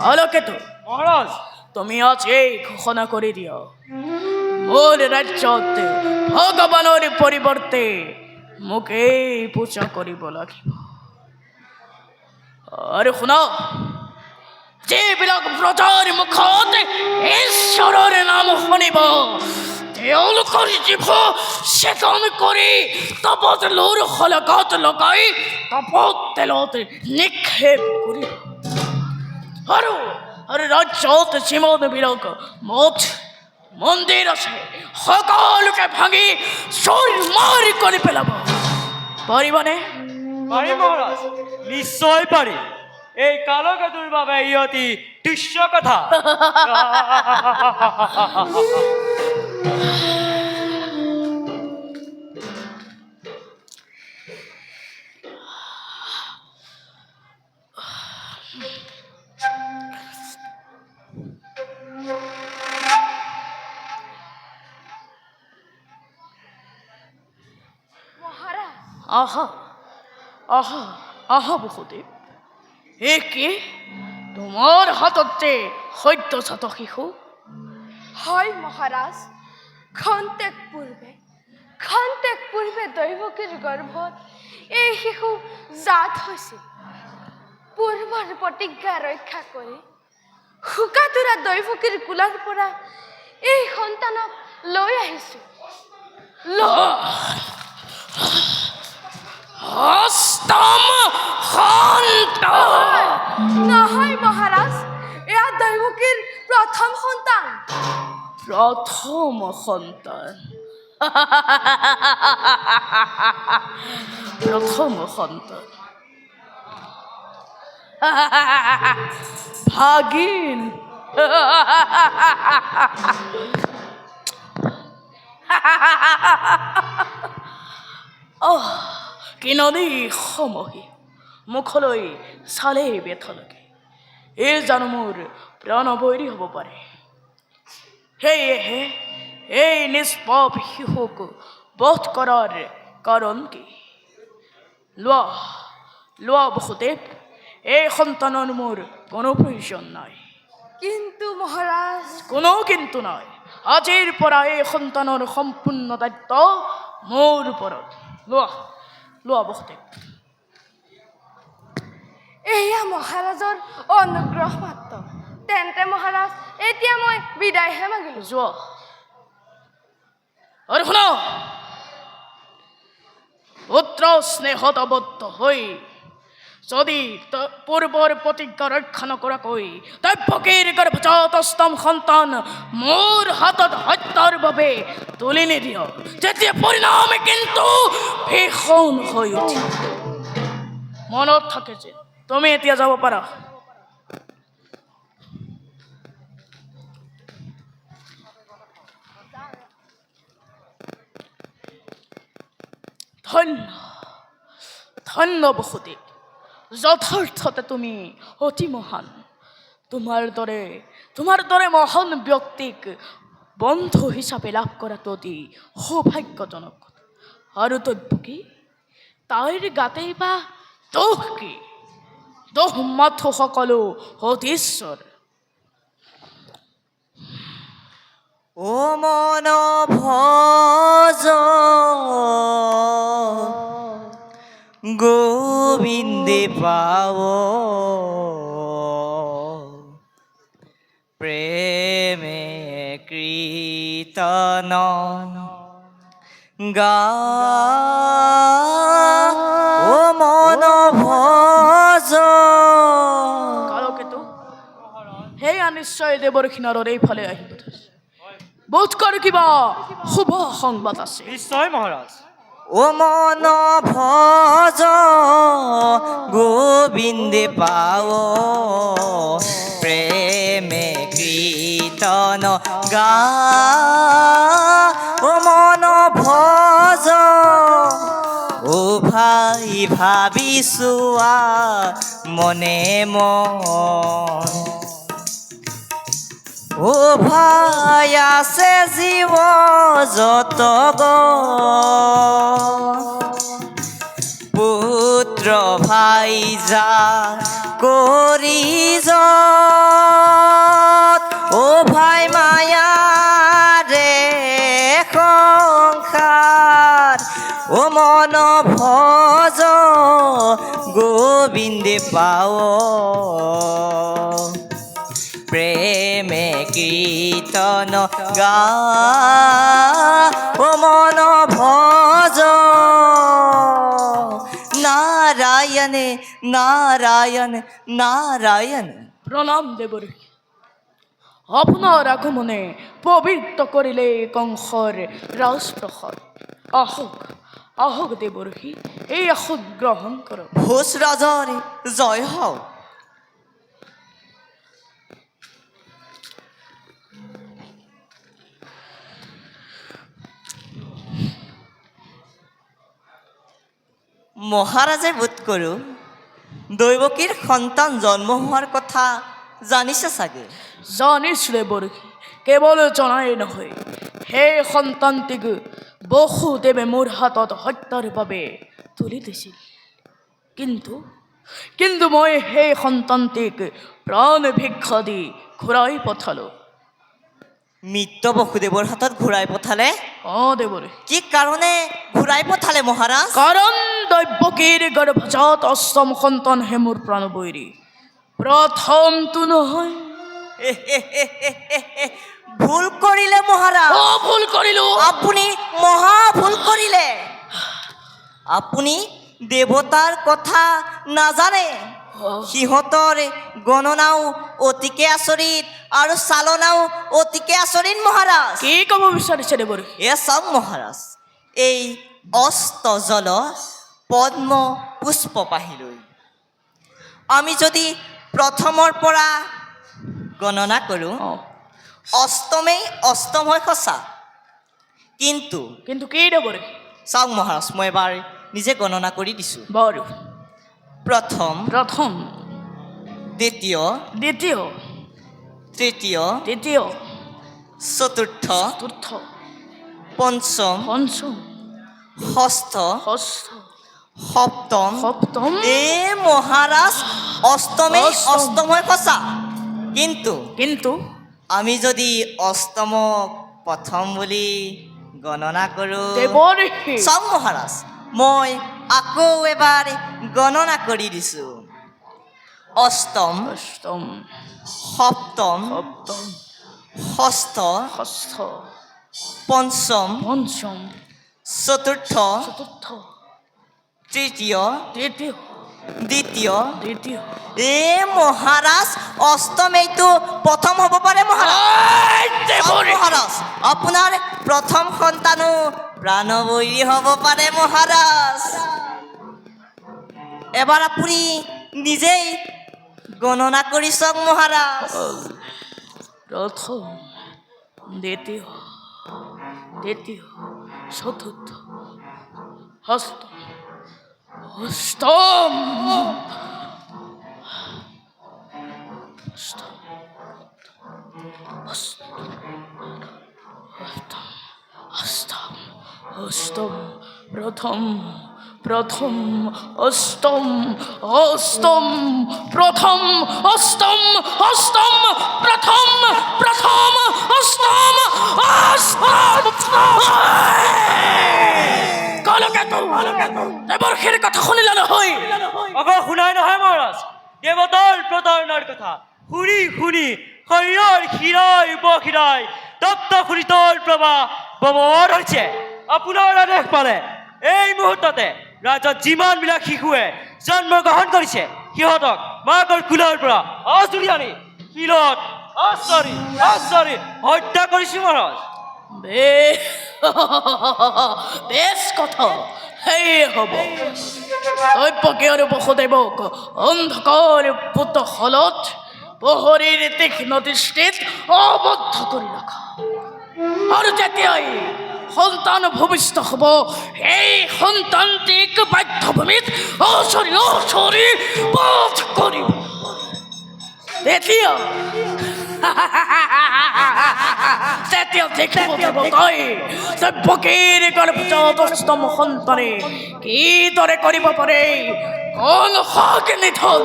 Speaker 5: কলকেতু,
Speaker 6: মহাৰাজ,
Speaker 5: তুমি আজ এই ঘোষণা করে দিও, মোর রাজ্যত ভগবানের পরিবর্তে মোকে পূজা করিব লাগিব। আর শুনো, যে বিলাক ব্ৰজৰ মুখত ঈশ্বৰৰ নাম শুনিব, তেওঁলোকৰ জীৱ চেতন কৰি তপত লোৰ শলগত লগাই তপত তেলত নিক্ষেপ কৰিব। আৰু ৰাজ্যত যিমান বিলাক মঠ মন্দিৰ আছে সকলোকে ভাঙি চুৰমাৰ কৰি পেলাব। পাৰিবনে?
Speaker 6: পাৰিম মহাৰাজ, নিশ্চয় পাৰিম। এই কালকেতুৰ বাবে ই অতি তুচ্ছ কথা।
Speaker 1: মহারাজ,
Speaker 5: আহা আহা আহা বহুদেৱ, এ কি তোমাৰ হাততে সদ্যজাত শিশু?
Speaker 1: হয় মহারাজ, খন্তেক পূৰ্বে দৈৱকীৰ গৰ্ভত এই শিশু জাত হৈছিল। পূৰ্বৰ প্ৰতিজ্ঞা ৰক্ষা কৰি শোকাতুৰা দৈৱকীৰ কোলাৰ পৰা এই সন্তানক লৈ আহিছো।
Speaker 5: অষ্টম সন্তান?
Speaker 1: নহয় মহারাজ, এয়া দৈৱকীৰ প্ৰথম সন্তান।
Speaker 5: প্ৰথম সন্তান? প্ৰথম সন্তান ভাগিন। কিননি সমহি মুখলৈ চালেই বেথ লাগে। এই জানো মোৰ প্ৰাণবৈৰী হ'ব পাৰে। সেয়েহে এই নিষ্পাপ শিশুক বধ কৰাৰ কাৰণ কি? লোৱা লোৱা বসুদেৱ, এই সন্তানৰ মোৰ কোনো প্ৰয়োজন নাই।
Speaker 1: কিন্তু মহারাজ,
Speaker 5: কোনো কিন্তু নাই। আজিৰ পৰা এই সন্তানৰ সম্পূৰ্ণ দায়িত্ব মোৰ ওপৰত। লোৱা লোৱা বসুদেৱ।
Speaker 1: এয়া মহাৰাজৰ অনুগ্ৰহ মাত্ৰ। তেন্তে মহাৰাজ, এতিয়া মই বিদায়হে মাগিলো।
Speaker 5: যোৱা। আৰু শুন, পুত্ৰ স্নেহত আবদ্ধ হৈ যদি পূৰ্বৰ প্ৰতিজ্ঞা ৰক্ষা নকৰাকৈ দৈৱকীৰ গৰ্ভজাত অষ্টম সন্তান মোৰ হাতত হত্যাৰ বাবে তুলি নিদিয়, তেতিয়া পৰিণামে কিন্তু ভীষণ হৈ উঠিব। মনত থাকে যে তুমি এতিয়া যাব পাৰা। ধন্য ধন্য বসুদেৱ, যথাৰ্থতে তুমি অতি মহান। তোমাৰ দৰে মহান ব্যক্তিক বন্ধু হিসাবে লাভ কৰাটো অতি সৌভাগ্যজনক কথা। আৰু তব্যকি তাইৰ গাতেই বা দোষ কি? দোষ মাথো সকলো অধীশ্বৰ।
Speaker 3: ও মন ভজ গোবিন্দে পাও প্রেমে কীর্তন গা ও মন ভজ
Speaker 5: কালকেতো সেয়া নিশ্চয় দেৱৰ কিনাৰৰ এইফালে আহিব ধৰিছে। বোধ কৰোঁ কিবা শুভ সংবাদ আছে।
Speaker 6: নিশ্চয় মহাৰাজ।
Speaker 3: ও মন ভজ গোবিন্দে পাও প্রেমে কীর্তন গা ও মন ভজ ও ভাই ভাবিছোৱা মনে মন ও ভাই আছে জীৱ যত পুত্ৰ ভাই যা কৰি ও ভাই মায়া ৰে সংসাৰ ও মন ভজ গোবিন্দে পাও প্রেমে কীর্তন গা ও মন ভজ নারায়ণে নারায়ণ নারায়ণ।
Speaker 5: প্ৰণাম দেৱৰী। আপোনাৰ আগমনে পবিত্ৰ কৰিলে কংসৰ ৰাজপ্ৰসাদ। আহক আহক দেৱৰী, এই আসন গ্ৰহণ কৰক।
Speaker 3: ভোজ ৰাজৰ জয় হওক। মহাৰাজে বোধ কৰোঁ দৈৱকীৰ সন্তান জন্ম হোৱাৰ কথা জানিছে চাগে।
Speaker 5: জানিছোঁ দেৱৰী, কেৱল জনাই নহয়, সেই সন্তানটিক বসুদেৱে মোৰ হাতত হত্যাৰ বাবে তুলি দিছিল। কিন্তু মই সেই সন্তানটিক প্ৰাণ ভিক্ষা দি ঘূৰাই পঠালোঁ।
Speaker 3: মৃত বসুদেৱৰ হাতত ঘূৰাই পঠালে?
Speaker 5: অঁ দেৱৰী,
Speaker 3: কি কাৰণে ঘূৰাই পঠালে মহাৰাজ?
Speaker 5: কাৰণ দৈৱকীৰ গৰ্ভজাত অষ্টম সন্তানহে মোৰ প্ৰাণবৈৰী, প্ৰথমটো নহয়।
Speaker 3: ভুল কৰিলে মহাৰাজ,
Speaker 5: ভুল কৰিলোঁ।
Speaker 3: আপুনি মহা ভুল কৰিলে। আপুনি দেৱতাৰ কথা নাজানে। সিহঁতৰ গণনাও অতিকে আচৰিত আৰু চালনাও অতিকে আচৰিত মহাৰাজ।
Speaker 5: কি ক'ব বিচাৰিছে দেৱৰী?
Speaker 3: এ চাওক মহাৰাজ, এই অস্ত জল পদ্ম পুষ্প পাহিলৈ আমি যদি প্ৰথমৰ পৰা গণনা কৰোঁ, অষ্টমেই অষ্টম হয় সঁচা। কিন্তু
Speaker 5: কি দেৱৰী?
Speaker 3: চাওক মহাৰাজ, মই এবাৰ নিজে গণনা কৰি দিছোঁ।
Speaker 5: বাৰু।
Speaker 3: প্ৰথম,
Speaker 5: প্ৰথম,
Speaker 3: দ্বিতীয়,
Speaker 5: দ্বিতীয়,
Speaker 3: তৃতীয়,
Speaker 5: তৃতীয়,
Speaker 3: চতুৰ্থ,
Speaker 5: চতুৰ্থ,
Speaker 3: পঞ্চম,
Speaker 5: পঞ্চম,
Speaker 3: ষষ্ঠ,
Speaker 5: ষষ্ঠ,
Speaker 3: সপ্তম,
Speaker 5: সপ্তম।
Speaker 3: মহাৰাজ অষ্টমেই অষ্টম হয় সঁচা। কিন্তু আমি যদি অষ্টমক প্ৰথম বুলি গণনা কৰোঁ,
Speaker 5: দেৱৰী,
Speaker 3: চাওক মহাৰাজ, মই আকৌ এবাৰ গণনা কৰি দিছোঁ। অষ্টম,
Speaker 5: অষ্টম,
Speaker 3: সপ্তম,
Speaker 5: সপ্তম,
Speaker 3: ষষ্ঠ,
Speaker 5: ষষ্ঠ,
Speaker 3: পঞ্চম,
Speaker 5: পঞ্চম,
Speaker 3: চতুৰ্থ,
Speaker 5: চতুৰ্থ,
Speaker 3: তৃতীয়,
Speaker 5: তৃতীয়,
Speaker 3: দ্বিতীয়।
Speaker 5: দ্বিতীয়।
Speaker 3: মহাৰাজ অষ্টম এইটো প্ৰথম হ'ব পাৰে মহাৰাজ। মহাৰাজ আপোনাৰ প্ৰথম সন্তানো প্ৰাণবৈৰী হ'ব পাৰে মহাৰাজ। এবাৰ আপুনি নিজেই গণনা কৰি চাওক মহাৰাজ।
Speaker 5: প্রথম, দ্বিতীয়, তৃতীয়, চতুর্থ, অষ্টম, অষ্টম, অষ্টম, অষ্টম, অষ্টম প্রথম প্রথম অষ্টম অষ্টম প্রথম অষ্টম অষ্টম প্রথম প্রথম অষ্টম অষ্টম দেবর্ষের কথা শুনিলা নহয়
Speaker 6: আকৌ শুনাই নহয় মহাৰাজ দেৱতাৰ প্ৰতাৰণাৰ কথা শুনি শুনি শৰীৰৰ শিৰাই উপশিৰাই তপ্ত শৰীৰৰ প্ৰবাহ প্ৰৱৰ হৈছে আপোনাৰ আদেশ পালে এই মুহূৰ্ততে ৰাজ্যত যিমানবিলাক শিশুৱে জন্মগ্ৰহণ কৰিছে সিহঁতক মাকৰ কোলৰ পৰা আঁচুৰি আনি শিলত আচৰি হত্যা কৰিছো মহাৰাজ
Speaker 5: বেশ কথা সেই হব দৈপকী আৰু বসুদেৱক অন্ধকাৰ পুত হলত পোহৰীৰ তীক্ষ্ণ দৃষ্টিত আবদ্ধ কৰি ৰাখা আৰু যেতিয়াই সন্তান ভূমিষ্ঠ হ'ব সেই সন্তানটিক বাধ্যভূমিত অচৰি বধ কৰিব তেতিয়া দেখিব যাব তই দৈপকীৰ গৰ্ভজাত অষ্টম সন্তানে কিদৰে কৰিব পাৰে কংসক নিধন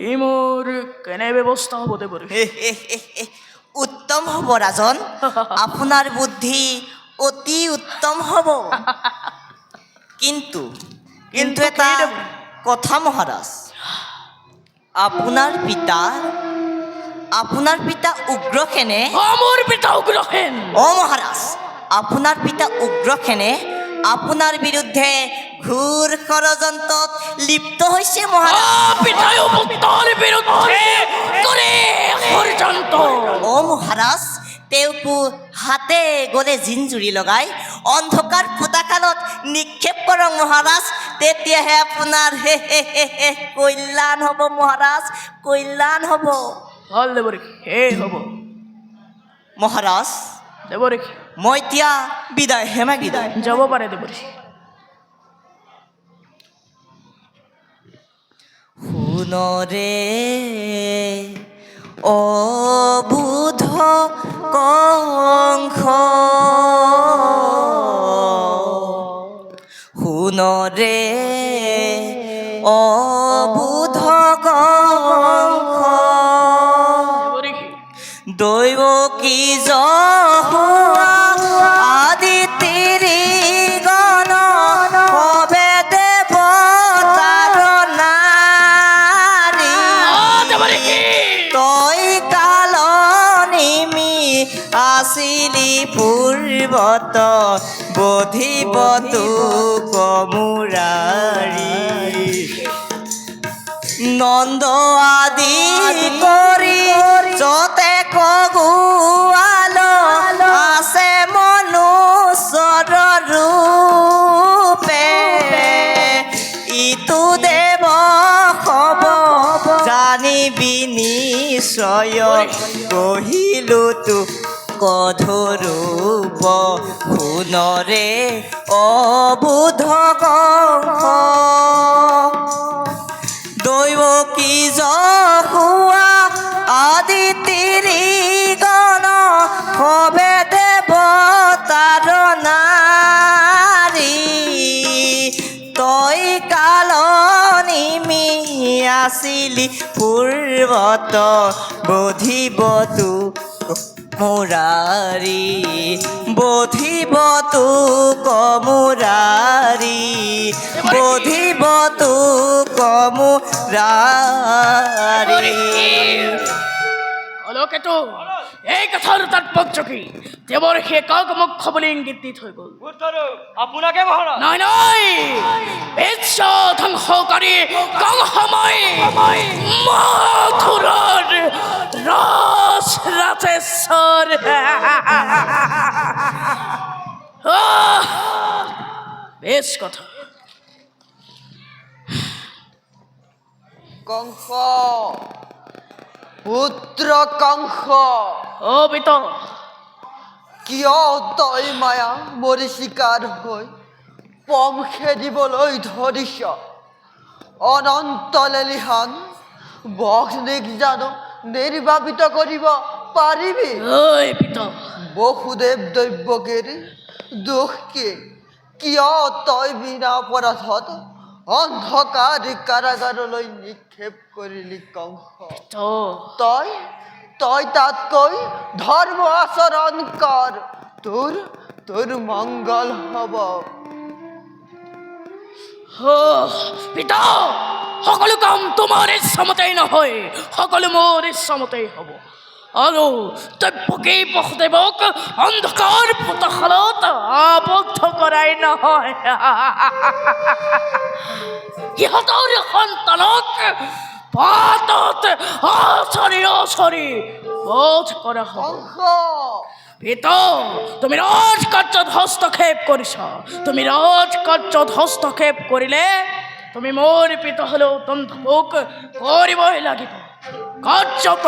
Speaker 5: ই মোৰ কেনে ব্যৱস্থা হ'ব দেৱৰ
Speaker 3: উত্তম হ'ব ৰাজন আপোনাৰ বুদ্ধি অতি উত্তম হ'ব কিন্তু এটা কথা মহাৰাজ আপোনাৰ পিতা উগ্ৰসেনে
Speaker 5: মোৰ পিতা উগ্ৰসেন
Speaker 3: মহাৰাজ আপোনাৰ পিতা উগ্ৰসেনে আপোনাৰ বিৰুদ্ধে ঘোৰ ষড়যন্ত্ৰত লিপ্ত হৈছে মহাৰাজ
Speaker 5: পিতাই পুত্ৰৰ বিৰুদ্ধে কৰে ষড়যন্ত্ৰ
Speaker 3: মহাৰাজ তেওঁকো হাতে গলে জিনজুৰি লগাই অন্ধকাৰ ফুটাকালত নিক্ষেপ কৰক মহাৰাজ তেতিয়াহে আপোনাৰ কল্যাণ হ'ব মহাৰাজ কল্যাণ হ'ব
Speaker 5: ভাল দেৱৰীখি হে হ'ব
Speaker 3: মহাৰাজ
Speaker 5: দেৱৰীখি
Speaker 3: মই এতিয়া বিদায় হেমাগি
Speaker 5: যাব পাৰে দেৱৰীখি
Speaker 3: শুনৰে অবুধ কংস শুনৰে অবুধ কংস দৈৱকী যহোৱা আদি তিৰি গণ হবে দেৱতাৰ নাৰী তই কালনিমি আছিলি পূৰ্বত বধিব তোক মুৰাৰী নন্দ আদি কৰি যতে কগুৱাল আছে মনুষ্যৰ ৰূপে ইটো দেৱ হ'ব জানিবি নিশ্চয় কহিলো তোক কধৰূপ শুনৰে অবুধ কংস দৈৱকী যহোৱা আদি তিৰি গণ হবে দেৱতাৰ নাৰী তই কালনিমি আছিলি পূৰ্বত বধিব তোক মুৰাৰী বধিব তোক মুৰাৰী বধিব তোক মুৰাৰী
Speaker 5: অলকেতো এই কথাৰ তাৎপৰ্য কি দেৱৰ্ষিয়ে কাক মুখ্য বুলি ইংগিত দি থৈ গ'ল
Speaker 6: আপোনাকে মহাৰাজ
Speaker 5: নাই বিশ্ব ধ্বংসকাৰী কংসময় মথুৰাৰ ৰাজেশ্বৰ বেশ কথা
Speaker 8: কংস পুত্ৰ কংস
Speaker 5: অ পিত
Speaker 8: কিয় তই মায়া মৰিচিকাৰ হৈ পম খেদিবলৈ ধৰিছ অনন্ত লেলিহান বক্সনিক জানো নিৰ্বাপিত কৰিব পারিবি
Speaker 5: ওই পিতা
Speaker 8: বহুদেব দৈব্যকের দুঃখকে কিয় তই বিনা অপরাধত অন্ধকার কারাগারলৈ নিক্ষেপ কৰিলি কংস
Speaker 5: তো
Speaker 8: তই তই তাতকৈ ধৰ্ম আচৰণ কৰ তোৰ তোৰ মংগল হ'ব
Speaker 5: পিতা সকলো কাম তোমাৰ ইচ্ছামতেই নহয় সকলো মোৰ ইচ্ছামতেই হ'ব আৰু দৈৱকী বসুদেৱক অন্ধকাৰ পোতাশালত আবদ্ধ কৰাই নহয় সিহঁতৰ সন্তানক পাতত আচৰি বধ কৰা হ'ব
Speaker 8: কংস
Speaker 5: পিতা তুমি ৰাজকাৰ্যত হস্তক্ষেপ কৰিছা তুমি ৰাজকাৰ্যত হস্তক্ষেপ কৰিলে তুমি মোৰ পিতা হ'লেও তন্ত্ৰভোগ কৰিবই লাগিব কাৰ্যত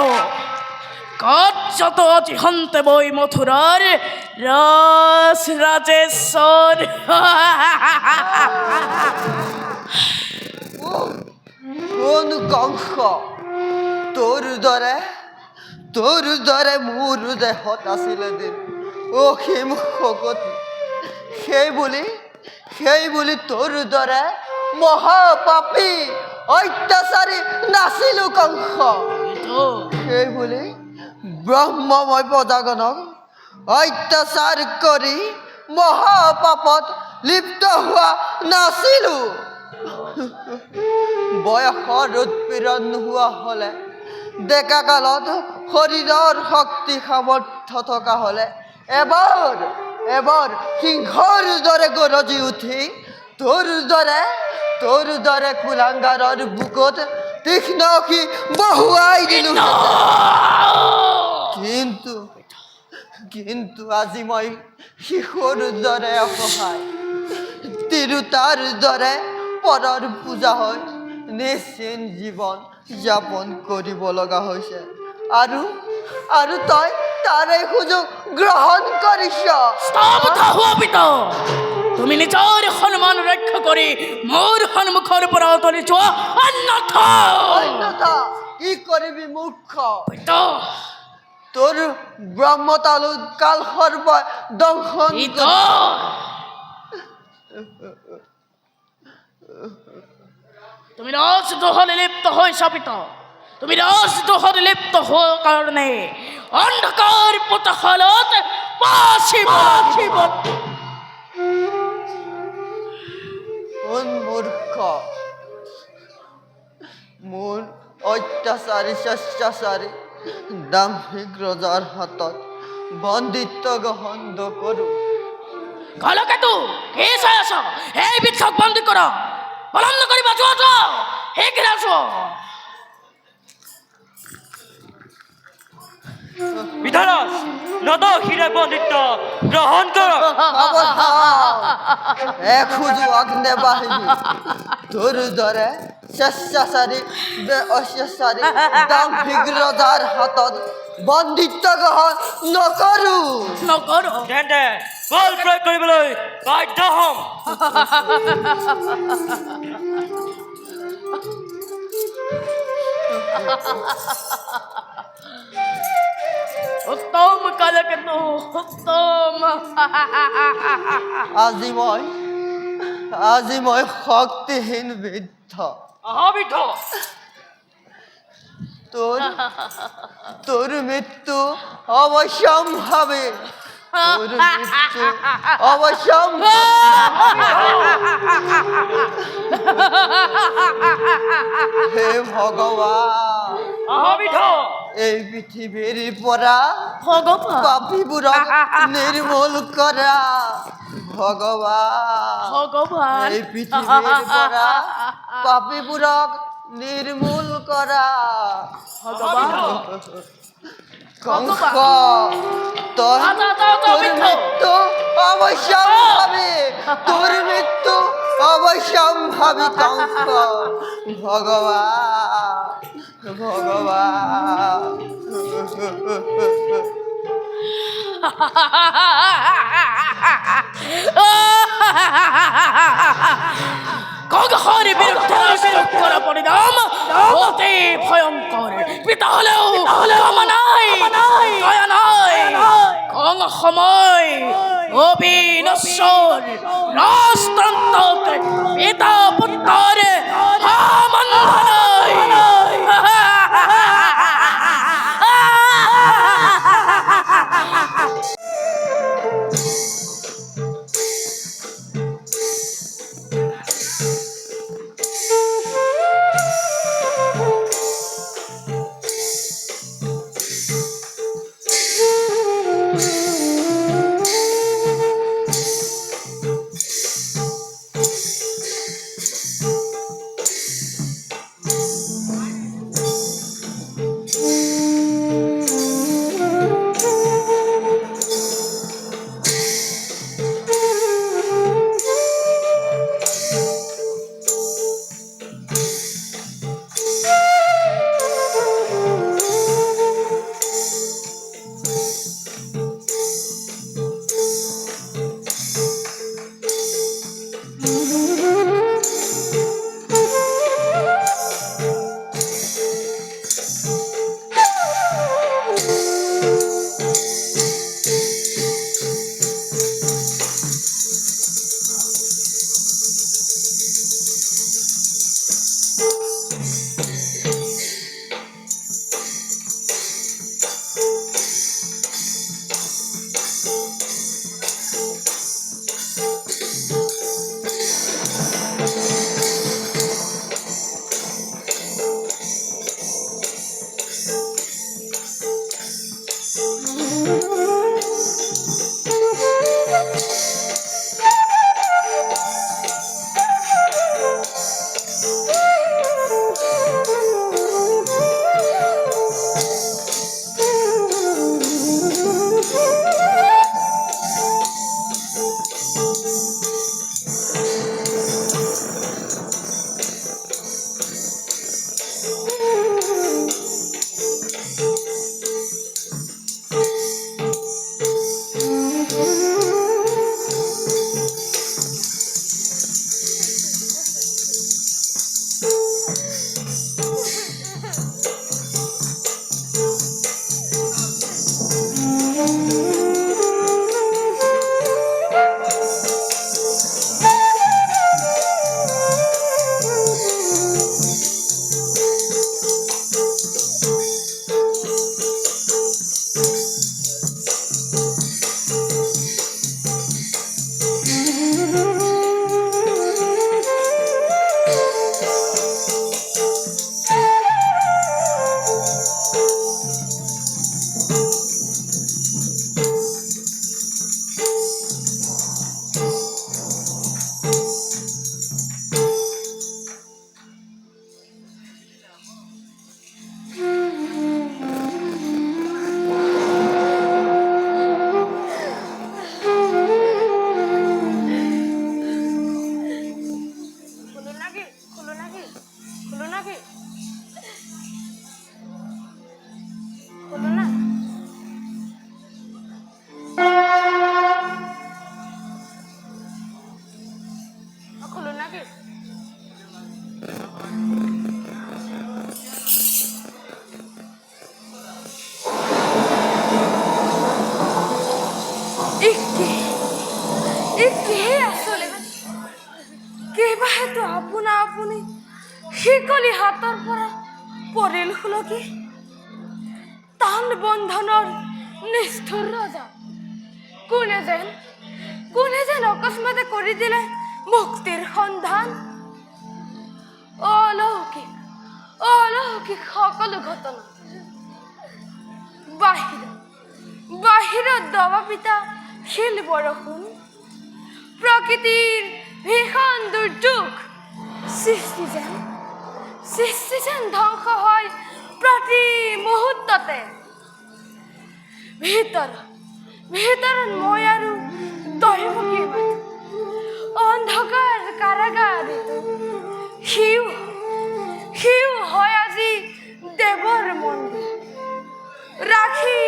Speaker 5: আজি হন্তে বৈ মথুৰাৰ ৰাজেশ্বৰ
Speaker 8: কোন কংস তোৰ দৰে মোৰ দেহত আছিলে দিন অসীম শকতি সেই বুলি তোৰ দৰে মহাপাপী অত্যাচাৰী নাছিলো কংস সেই বুলি ব্ৰহ্মময় প্ৰজাগণক অত্যাচাৰ কৰি মহাপাপত লিপ্ত হোৱা নাছিলো বয়সৰ উৎপীড়ন নোহোৱা হ'লে ডেকা কালত শৰীৰৰ শক্তি সামৰ্থ্য থকা হ'লে এবাৰ সিংহৰ দৰে গৰজি উঠি তোৰ দৰে কুলাংগাৰৰ বুকুত তীক্ষ্ণ সি বহুৱাই দিলো কিন্তু আজি মই শিশুৰ দৰে অসহায় তিৰোতাৰ দৰে পৰৰ পূজা হয় নিশ্চিন্ত জীৱন যাপন কৰিব লগা হৈছে আৰু তই তাৰে সুযোগ গ্ৰহণ কৰিছ
Speaker 5: তুমি নিজৰ সন্মান ৰক্ষা কৰি মোৰ সন্মুখৰ পৰা আঁতৰি যোৱা
Speaker 8: অন্যথা কি কৰিবি মূৰ্খ তোৰ ব্ৰহ্মতালু কাল সৰ্ব দংশন
Speaker 5: তুমি ৰাজদ্ৰোহত লিপ্ত হৈছা পিতা তুমি ৰাজদ্ৰোহত লিপ্ত হোৱাৰ কাৰণে অন্ধকাৰ পোতাশালত
Speaker 8: কোন মূৰ্খ মোৰ অত্যাচাৰী স্বেচ্ছাচাৰী দাম্ভিক ৰজাৰ হাতত বন্দিত্ব গ্ৰহণ নকৰো
Speaker 5: কালকেতু কি চাই আছ এই বৃক্ষক বন্দী কৰা পলম নকৰিবা যোৱা শীঘ্ৰে যোৱা
Speaker 6: বিধাৰাজ নদশিৰে বন্দিত্ব গ্ৰহণ কৰক
Speaker 8: এখোজো অগ্নে বাহিনী তোৰ দৰে স্বেচ্ছাচাৰী অস্বেচ্ছাৰী দাম্ভিক ৰজাৰ হাতত বন্দিত্ব গ্ৰহণ নকৰো
Speaker 6: তেন্তে বল প্ৰয়োগ কৰিবলৈ বাধ্য হ'ম
Speaker 5: উত্তম কালকেতু উত্তম
Speaker 8: আজি মই শক্তিহীন বৃদ্ধ
Speaker 6: অহবিধ
Speaker 8: তোৰ মৃত্যু অৱশ্যম্ভাৱী হে ভগৱান
Speaker 6: অহবিধ
Speaker 8: এই পৃথিৱীৰ পৰা পাপীবোৰক নিৰ্মূল কৰা ভগৱান এই পৃথিৱীৰ পৰা পাপীবোৰক নিৰ্মূল কৰা কংস তোৰ মৃত্যু অৱশ্যম্ভাৱী কংস ভগৱান
Speaker 5: কংস তাহার বিরুদ্ধে রাষ্ট্র করা পরিণাম অতি ভয়ঙ্কর। পিতা হলেও ক্ষমা নাই, দয়া নাই, কম সময় অবিনশ্বর রাষ্ট্রন্তকে পিতা পুত্রের হামন্থনায়।
Speaker 1: কেইবাহেতু আপোনা আপুনি শিকলি হাতৰ পৰা পৰিল খুলকি টান বন্ধনৰ নিষ্ঠুৰ ৰজা কোনে যেন অকস্মাতে কৰি দিলে মুক্তিৰ সন্ধান। অলৌকিক সকলো ঘটনা বাহিৰত দবা পিতা শিল বৰষুণ, প্ৰকৃতিৰ ভীষণ দুৰ্যোগ, সৃষ্টি যেন ধ্বংস হয় প্ৰতি মুহূৰ্ততে। ভিতৰত মই আৰু দৈৱকীৰ মাথো, অন্ধকাৰ কাৰাগাৰ সিও হয় আজি দেৱৰ মন্দিৰ। ৰাখি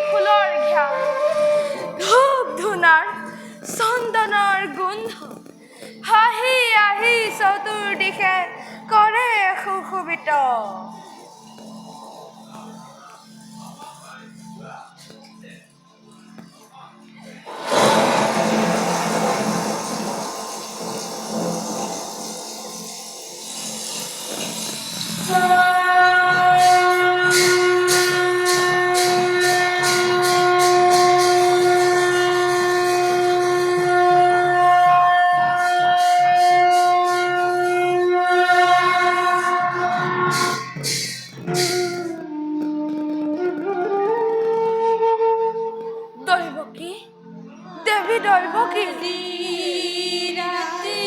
Speaker 1: ফুলৰ ঘ্যান, ধূপ ধূনাৰ চন্দনৰ গোন্ধ, হাঁহি চতুৰ্দিশে কৰে সুশোভিত। দৈবকী, দেৱী দৈবকী,
Speaker 4: রাতে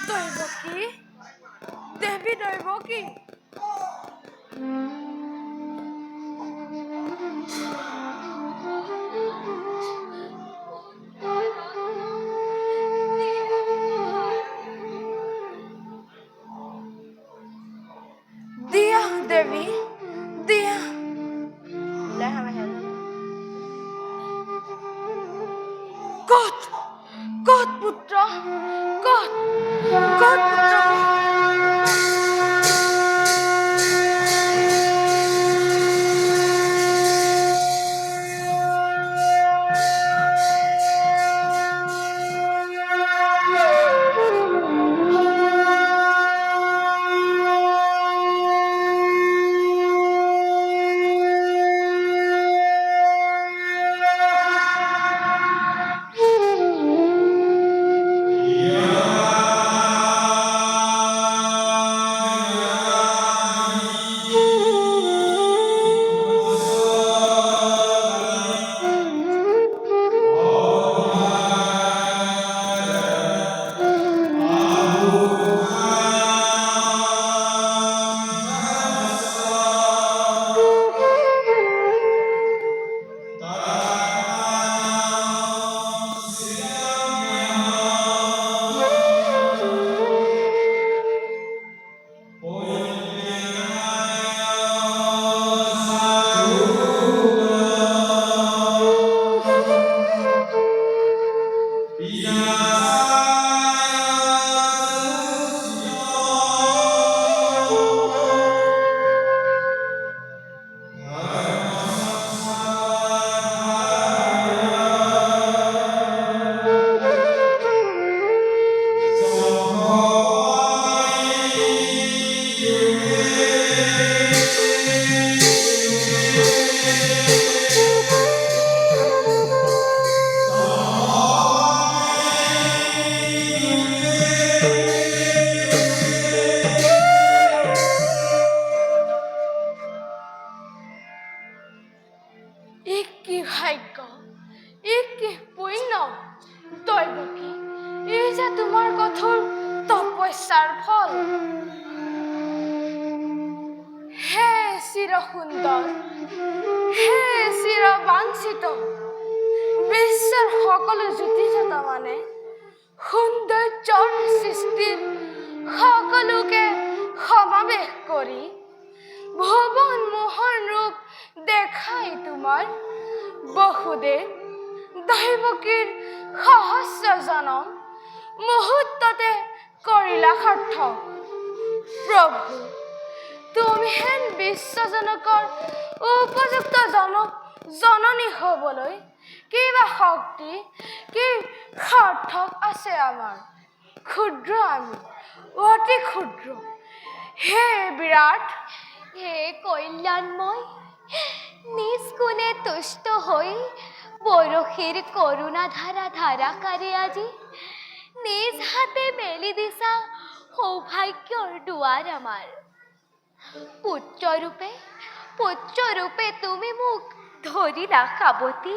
Speaker 1: দৈবকী, দেৱী দৈবকী। দিয়া দেৱী, দিয়া। ক'ত ক'ত পুত্ৰ, ক'ত ক'ত পুত্ৰ? কি ভাগ্য, কি পুণ্য দৈবকী, এই যে তোমাৰ কঠোৰ তপস্যাৰ ফল। হে চিৰ সুন্দৰ, হে চিৰ বাঞ্ছিত, বিশ্বৰ সকলো জ্যোতিষতা মানে সৌন্দৰ্যৰ সৃষ্টিৰ সকলোকে সমাৱেশ কৰি ভুৱন মোহন ৰূপ দেখাই তোমাৰ বসুদেৱ দৈবকীৰ সহস্ৰ জনম মুহূৰ্ততে কৰিলা সাৰ্থক। প্ৰভু, তুমি হেন বিশ্বজনকৰ উপযুক্ত জননী হ'বলৈ কিবা শক্তি, কি সাৰ্থক আছে আমাৰ? ক্ষুদ্ৰ আমি, অতি ক্ষুদ্ৰ। হে বিৰাট,
Speaker 9: হে কল্যাণময়, নিজ গুণে তুষ্ট হৈ বৰশীৰ করুণা ধাৰা ধাৰাকাৰে আজি নিজ হাতে মেলি দিছা সৌভাগ্যৰ দুৱাৰ আমাৰ। পুত্ৰৰূপে তুমি মোক ধৰিলা সাৱটি,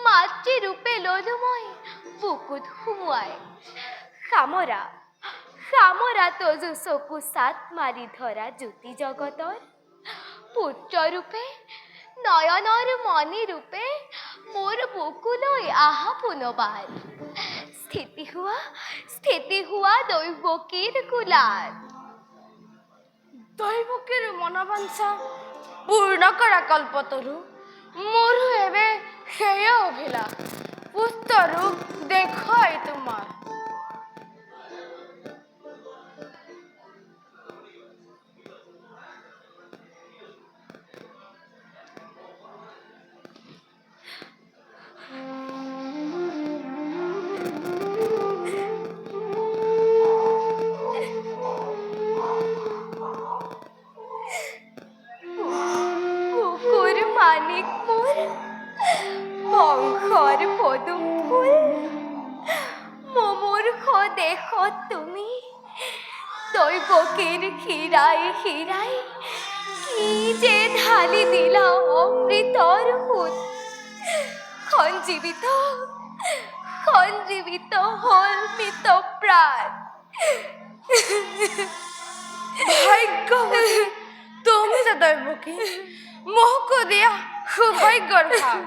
Speaker 9: মাতৃৰূপে ললো মই বুকুত সুমুৱাই। সামৰা তজু চকু চাত মাৰি ধৰা জ্যোতি জগতৰ। পুত্ৰৰূপে নয়নৰ মণি ৰূপে মোৰ বুকুলৈ আহা পুনবাৰ। স্থিতি হোৱা দৈবকীৰ কোলাত।
Speaker 1: দৈবকীৰ মনোবাঞ্ছা পূৰ্ণ কৰা কল্পতৰু, মোৰো এবে সেয়ে অভিলাষ, পুত্ৰৰূপ দেখুৱাই তোমাৰ।
Speaker 9: বুকুৰ মানিক মোৰ, বংশৰ পদুম ফুল, মুমূৰ্ষ দেশত তুমি দৈবকীৰ শিৰাই শিৰাই কি যে ঢালি দিলা অমৃতৰ সোঁত। সঞ্জীৱিত হ'ল মৃত প্ৰাণ।
Speaker 1: ভাগ্যৱতী তুমি যে দৈবকী, মোকো দিয়া সৌভাগ্যৰ ভাগ।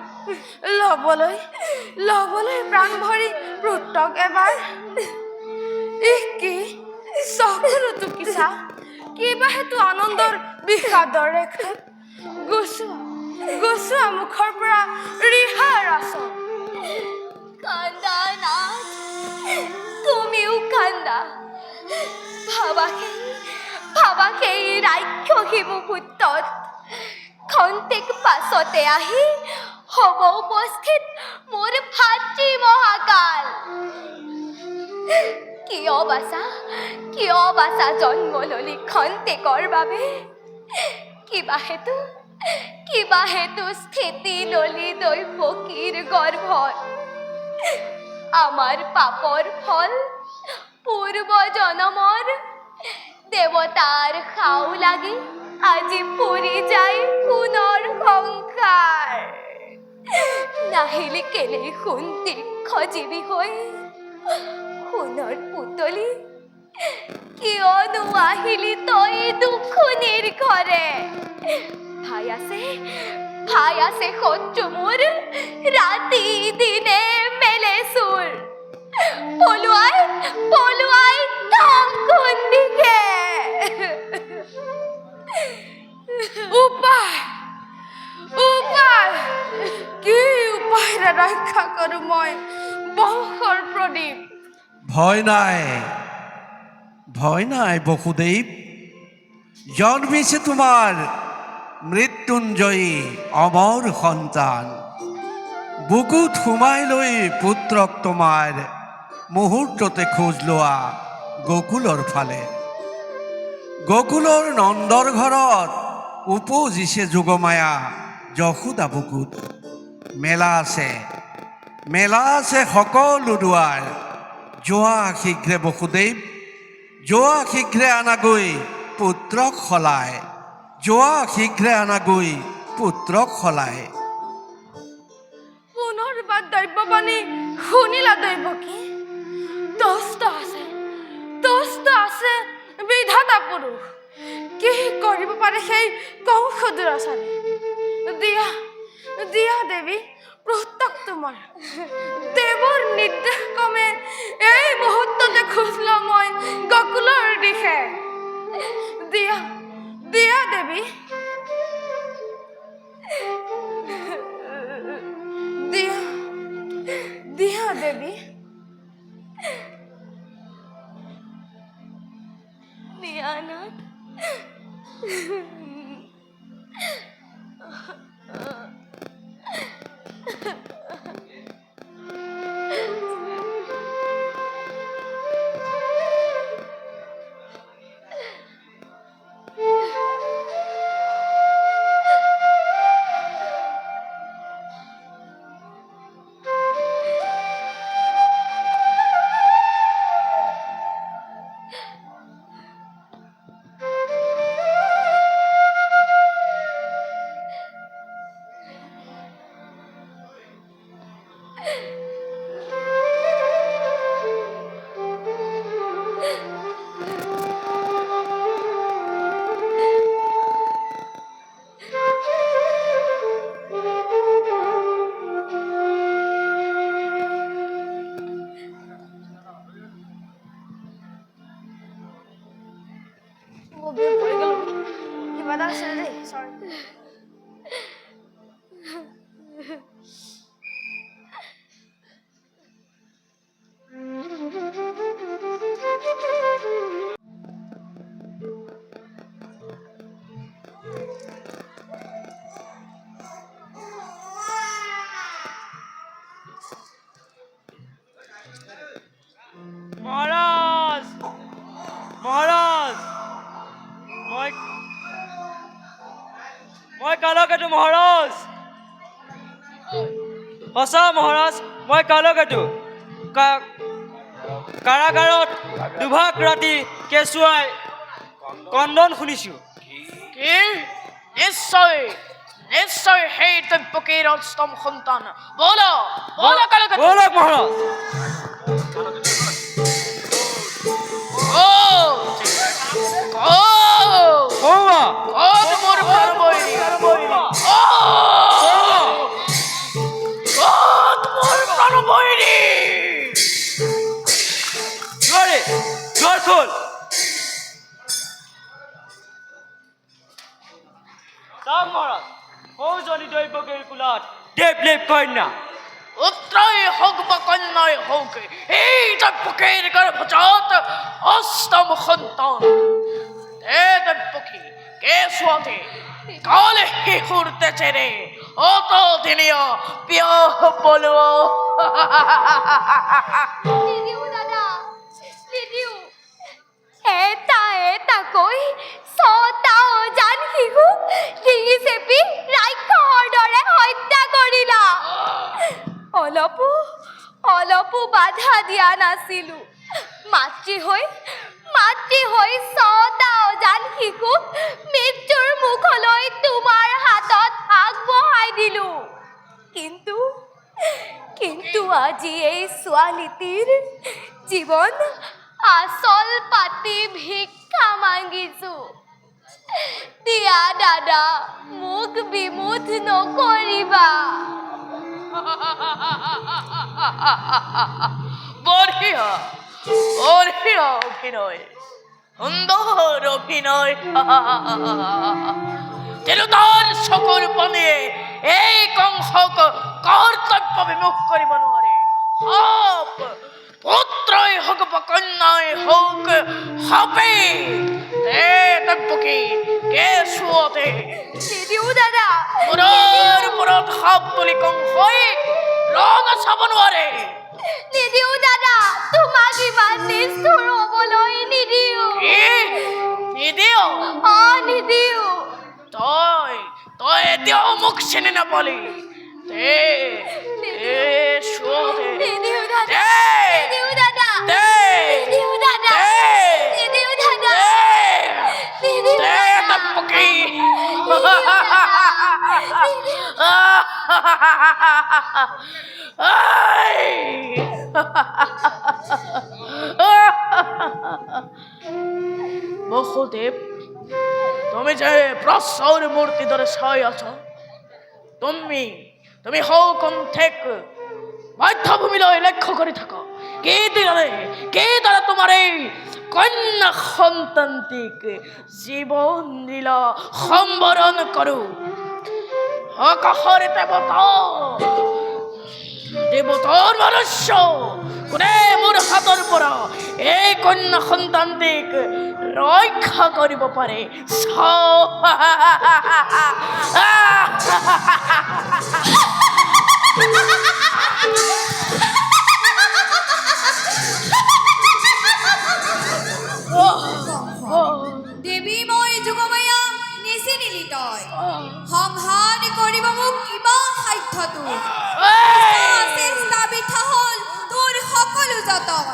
Speaker 1: ল'বলৈ প্ৰাণ ভৰি পুত্ৰক এবাৰ। কি চকুৰো টুকিছা, কিবা হেতু আনন্দৰ বিষাদৰ ৰেখা। গুচোৱা মুখৰ পৰা ৰিহাৰ আচল।
Speaker 9: কান্দা নাথ, তুমিও কান্দা। ভাবা সেই ৰাক্ষসী মুহূৰ্তত খন্তেক পাছতে আহি হ'ব উপস্থিত মোৰ ভাতৃ মহাকাল। কিয় বাচা জন্ম ললি খন্তেকৰ বাবে? কিবা হেতু স্থিতি ললি দৈবকীৰ গৰ্ভত। আমাৰ পাপৰ ফল পূৰ্ব জনমৰ দেৱতাৰ খাও লাগি আজি পুৰি যায় সোণৰ সংসাৰ। নাহিলি কেলে সোণ তীৰ্ষজীৱী হৈ সোণৰ পুতলি? কিয়নো আহিলি তই দুখুনিৰ ঘৰে? ভাই আছে শত্ৰু মোৰ, ৰাতি দিনে মেলে চুৰ। পলুৱাই কাম খুন্দিকে।
Speaker 1: উপায় কি উপায়েৰে ৰক্ষা কৰো মই বংশৰ প্ৰদীপ?
Speaker 10: ভয় নাই বসুদেৱ, জন্মিছে তোমাৰ মৃত্যুঞ্জয়ী অমৰ সন্তান। বুকুত সোমাই লৈ পুত্ৰক তোমাৰ মুহূৰ্ততে খোজ লোৱা গকুলৰ ফালে। গকুলৰ নন্দৰ ঘৰত উপজিছে যোগমায়া যশোদা বুকুত। মেলা আছে সকলো দুৱাৰ। যোৱা শীঘ্ৰে বসুদেৱ, যোৱা শীঘ্ৰে আনাগৈ পুত্ৰক সলাই।
Speaker 1: দ্ৰব্যপানী শুনিলা দৈৱকী দস্ত আছে বিধাতা পুৰুষ কি কৰিব পাৰে সেই কংস দুৰাচাৰী দিয়া দেৱী প্ৰত্যক্ষ তোমাৰ দেৱৰ নিৰ্দেশ ক্ৰমে এই মুহূৰ্ততে খোজ লওঁ মই গকুলৰ দিশে দিয়া দেৱী দিয়া দেৱী
Speaker 9: নিয়ানাথ
Speaker 1: কিবা এটা আছিলে দেই চৰি
Speaker 6: মহারাজ মহারাজ মই কালকেতু মহারাজ সঁচা মহারাজ মই কালকেতু কাৰাগাৰত দুভাগ ৰাতি কেঁচুৱাই কন্দন শুনিছো
Speaker 5: কি নিশ্চয় সেই দৈৱকীৰ অষ্টম সন্তান বলো কালকেতু
Speaker 6: বলক মহারাজ বৌমা
Speaker 5: মোৰ প্ৰণবৈৰী মোৰ প্ৰণবৈৰী
Speaker 6: জোর খোল তাক মহারাজ সৌজনী দৈৱকীৰ কুলত দেৱ কন্যা
Speaker 5: পুত্ৰই হওক বা কন্যাই হওক এই দৈৱকীৰ গৰ্ভজাত অষ্টম সন্তান দৈৱকী কেঁচুৱাতে কালে শিশুৰ তেজেৰে অতদিনীয় বিয়াহ বলোৱা
Speaker 9: নিদিওঁ দাদা নিদিওঁ এটাকৈ ছটা অজান শিশুক ডিঙি চেপি ৰাক্ষসৰ দৰে হত্যা কৰিলা অলপো বাধা দিয়া নাছিলো মাতৃ হৈ ছটা অজান শিশুক মৃত্যুৰ মুখলৈ তোমাৰ হাতত আগবঢ়াই দিলো কিন্তু আজি এই ছোৱালীটিৰ জীৱন আচল পাতি ভিক্ষা মাগিছো দিয়া দাদা মোক বিমুখ নকৰিবা
Speaker 5: বঢ়িয়া অভিনয় সুন্দৰ অভিনয় তিৰোতাৰ চকুৰ পানীয়ে এই কংসক কৰ্তব্য বিমুখ কৰিব নোৱাৰে সাপ পুত্ৰই হওক বা কন্যাই হওক সাপে দৈৱকী কেঁচুৱাতে
Speaker 9: নিদিওঁ দাদা
Speaker 5: মূৰৰ ওপৰত সাপ তুলি কংসই ৰং চাব নোৱাৰে
Speaker 9: নিদিওঁ দাদা তোমাক ইমান নিষ্ঠুৰ হ'বলৈ নিদিওঁ
Speaker 5: নিদিওঁ
Speaker 9: নিদিওঁ
Speaker 5: তই এতিয়াও মোক চিনি নাপালি
Speaker 9: নিদিওঁ দাদা নিদিওঁ দাদা নিদিওঁ দাদা নিদিওঁ দাদা নিদিওঁ দাদা
Speaker 5: বহুদেব, তুমি যে প্রসর মূর্তি ধরে সই আছো, তুমি হও কোন থেকে মাধ্যভূমি লয় লক্ষ্য করে থাকো। কে দ্বারা তোমার এই কন্যা সন্তানটিকে জীবন দিল সম্বরণ করো। অকহরে দেবতার মনুষ্য কোনে মোর হাতৰ পৰা এই কন্যা সন্তানটিক ৰক্ষা কৰিব পাৰে।
Speaker 4: দেৱী মই যুগময়া নিচিনিলি তই সংহাৰ কৰিব মোক কিবা সাধ্য তোৰ চেষ্টা বৃথা হ'ল তোৰ সকলো যতন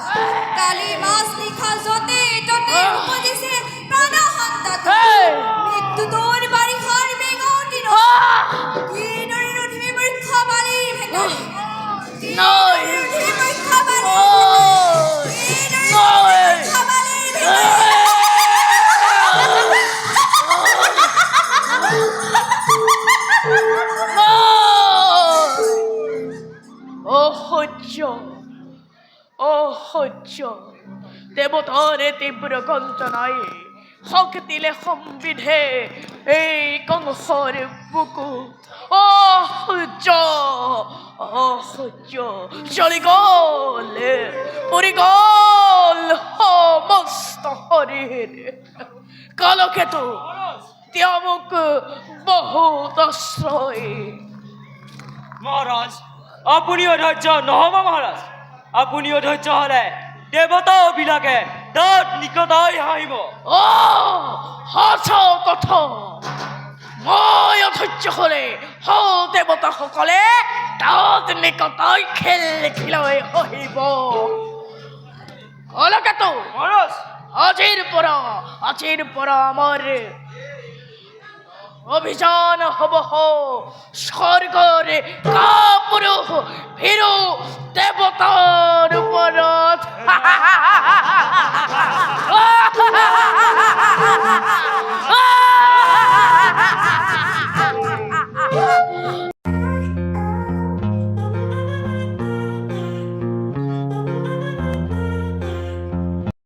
Speaker 4: কালি মাছ নিশা য'তে ত'তে উপজিছে প্ৰাণ সন্তান মৃত্যু তোৰ বাৰিষাৰ বেগতি কিদৰে ৰুধিবি মূৰ্খ বালিৰ ভেটালি কিদৰে মূৰ্খ বালিৰ ভেটালি
Speaker 5: অসহ্য দেৱতাৰে তীব্ৰ কঞ্চনাই শক্তিলে সম্বিধে এই কংসৰ বুকু অসহ্য চলি গ'ল পৰি গ'ল সমস্ত শৰীৰ কালকেতু তেওঁ মোক বহুত আশ্ৰয়।
Speaker 6: মহারাজ আপুনি অধৈৰ্য নহ'ব মহাৰাজ। আপুনি অধৈৰ্য হ'লে দেৱতাবিলাকে তাত নিকটাই হাঁহিব।
Speaker 5: সঁচা কথা, মই অধৈৰ্য হ'লে দেৱতাসকলে তাত নিকটাই খিলাই হাঁহিব। কলকাতা
Speaker 6: মহাৰাজ
Speaker 5: আজিৰ পৰা আমাৰ অভিযান হব স্বর্গর কাপুরুষ ভীরু দেবতার উপর।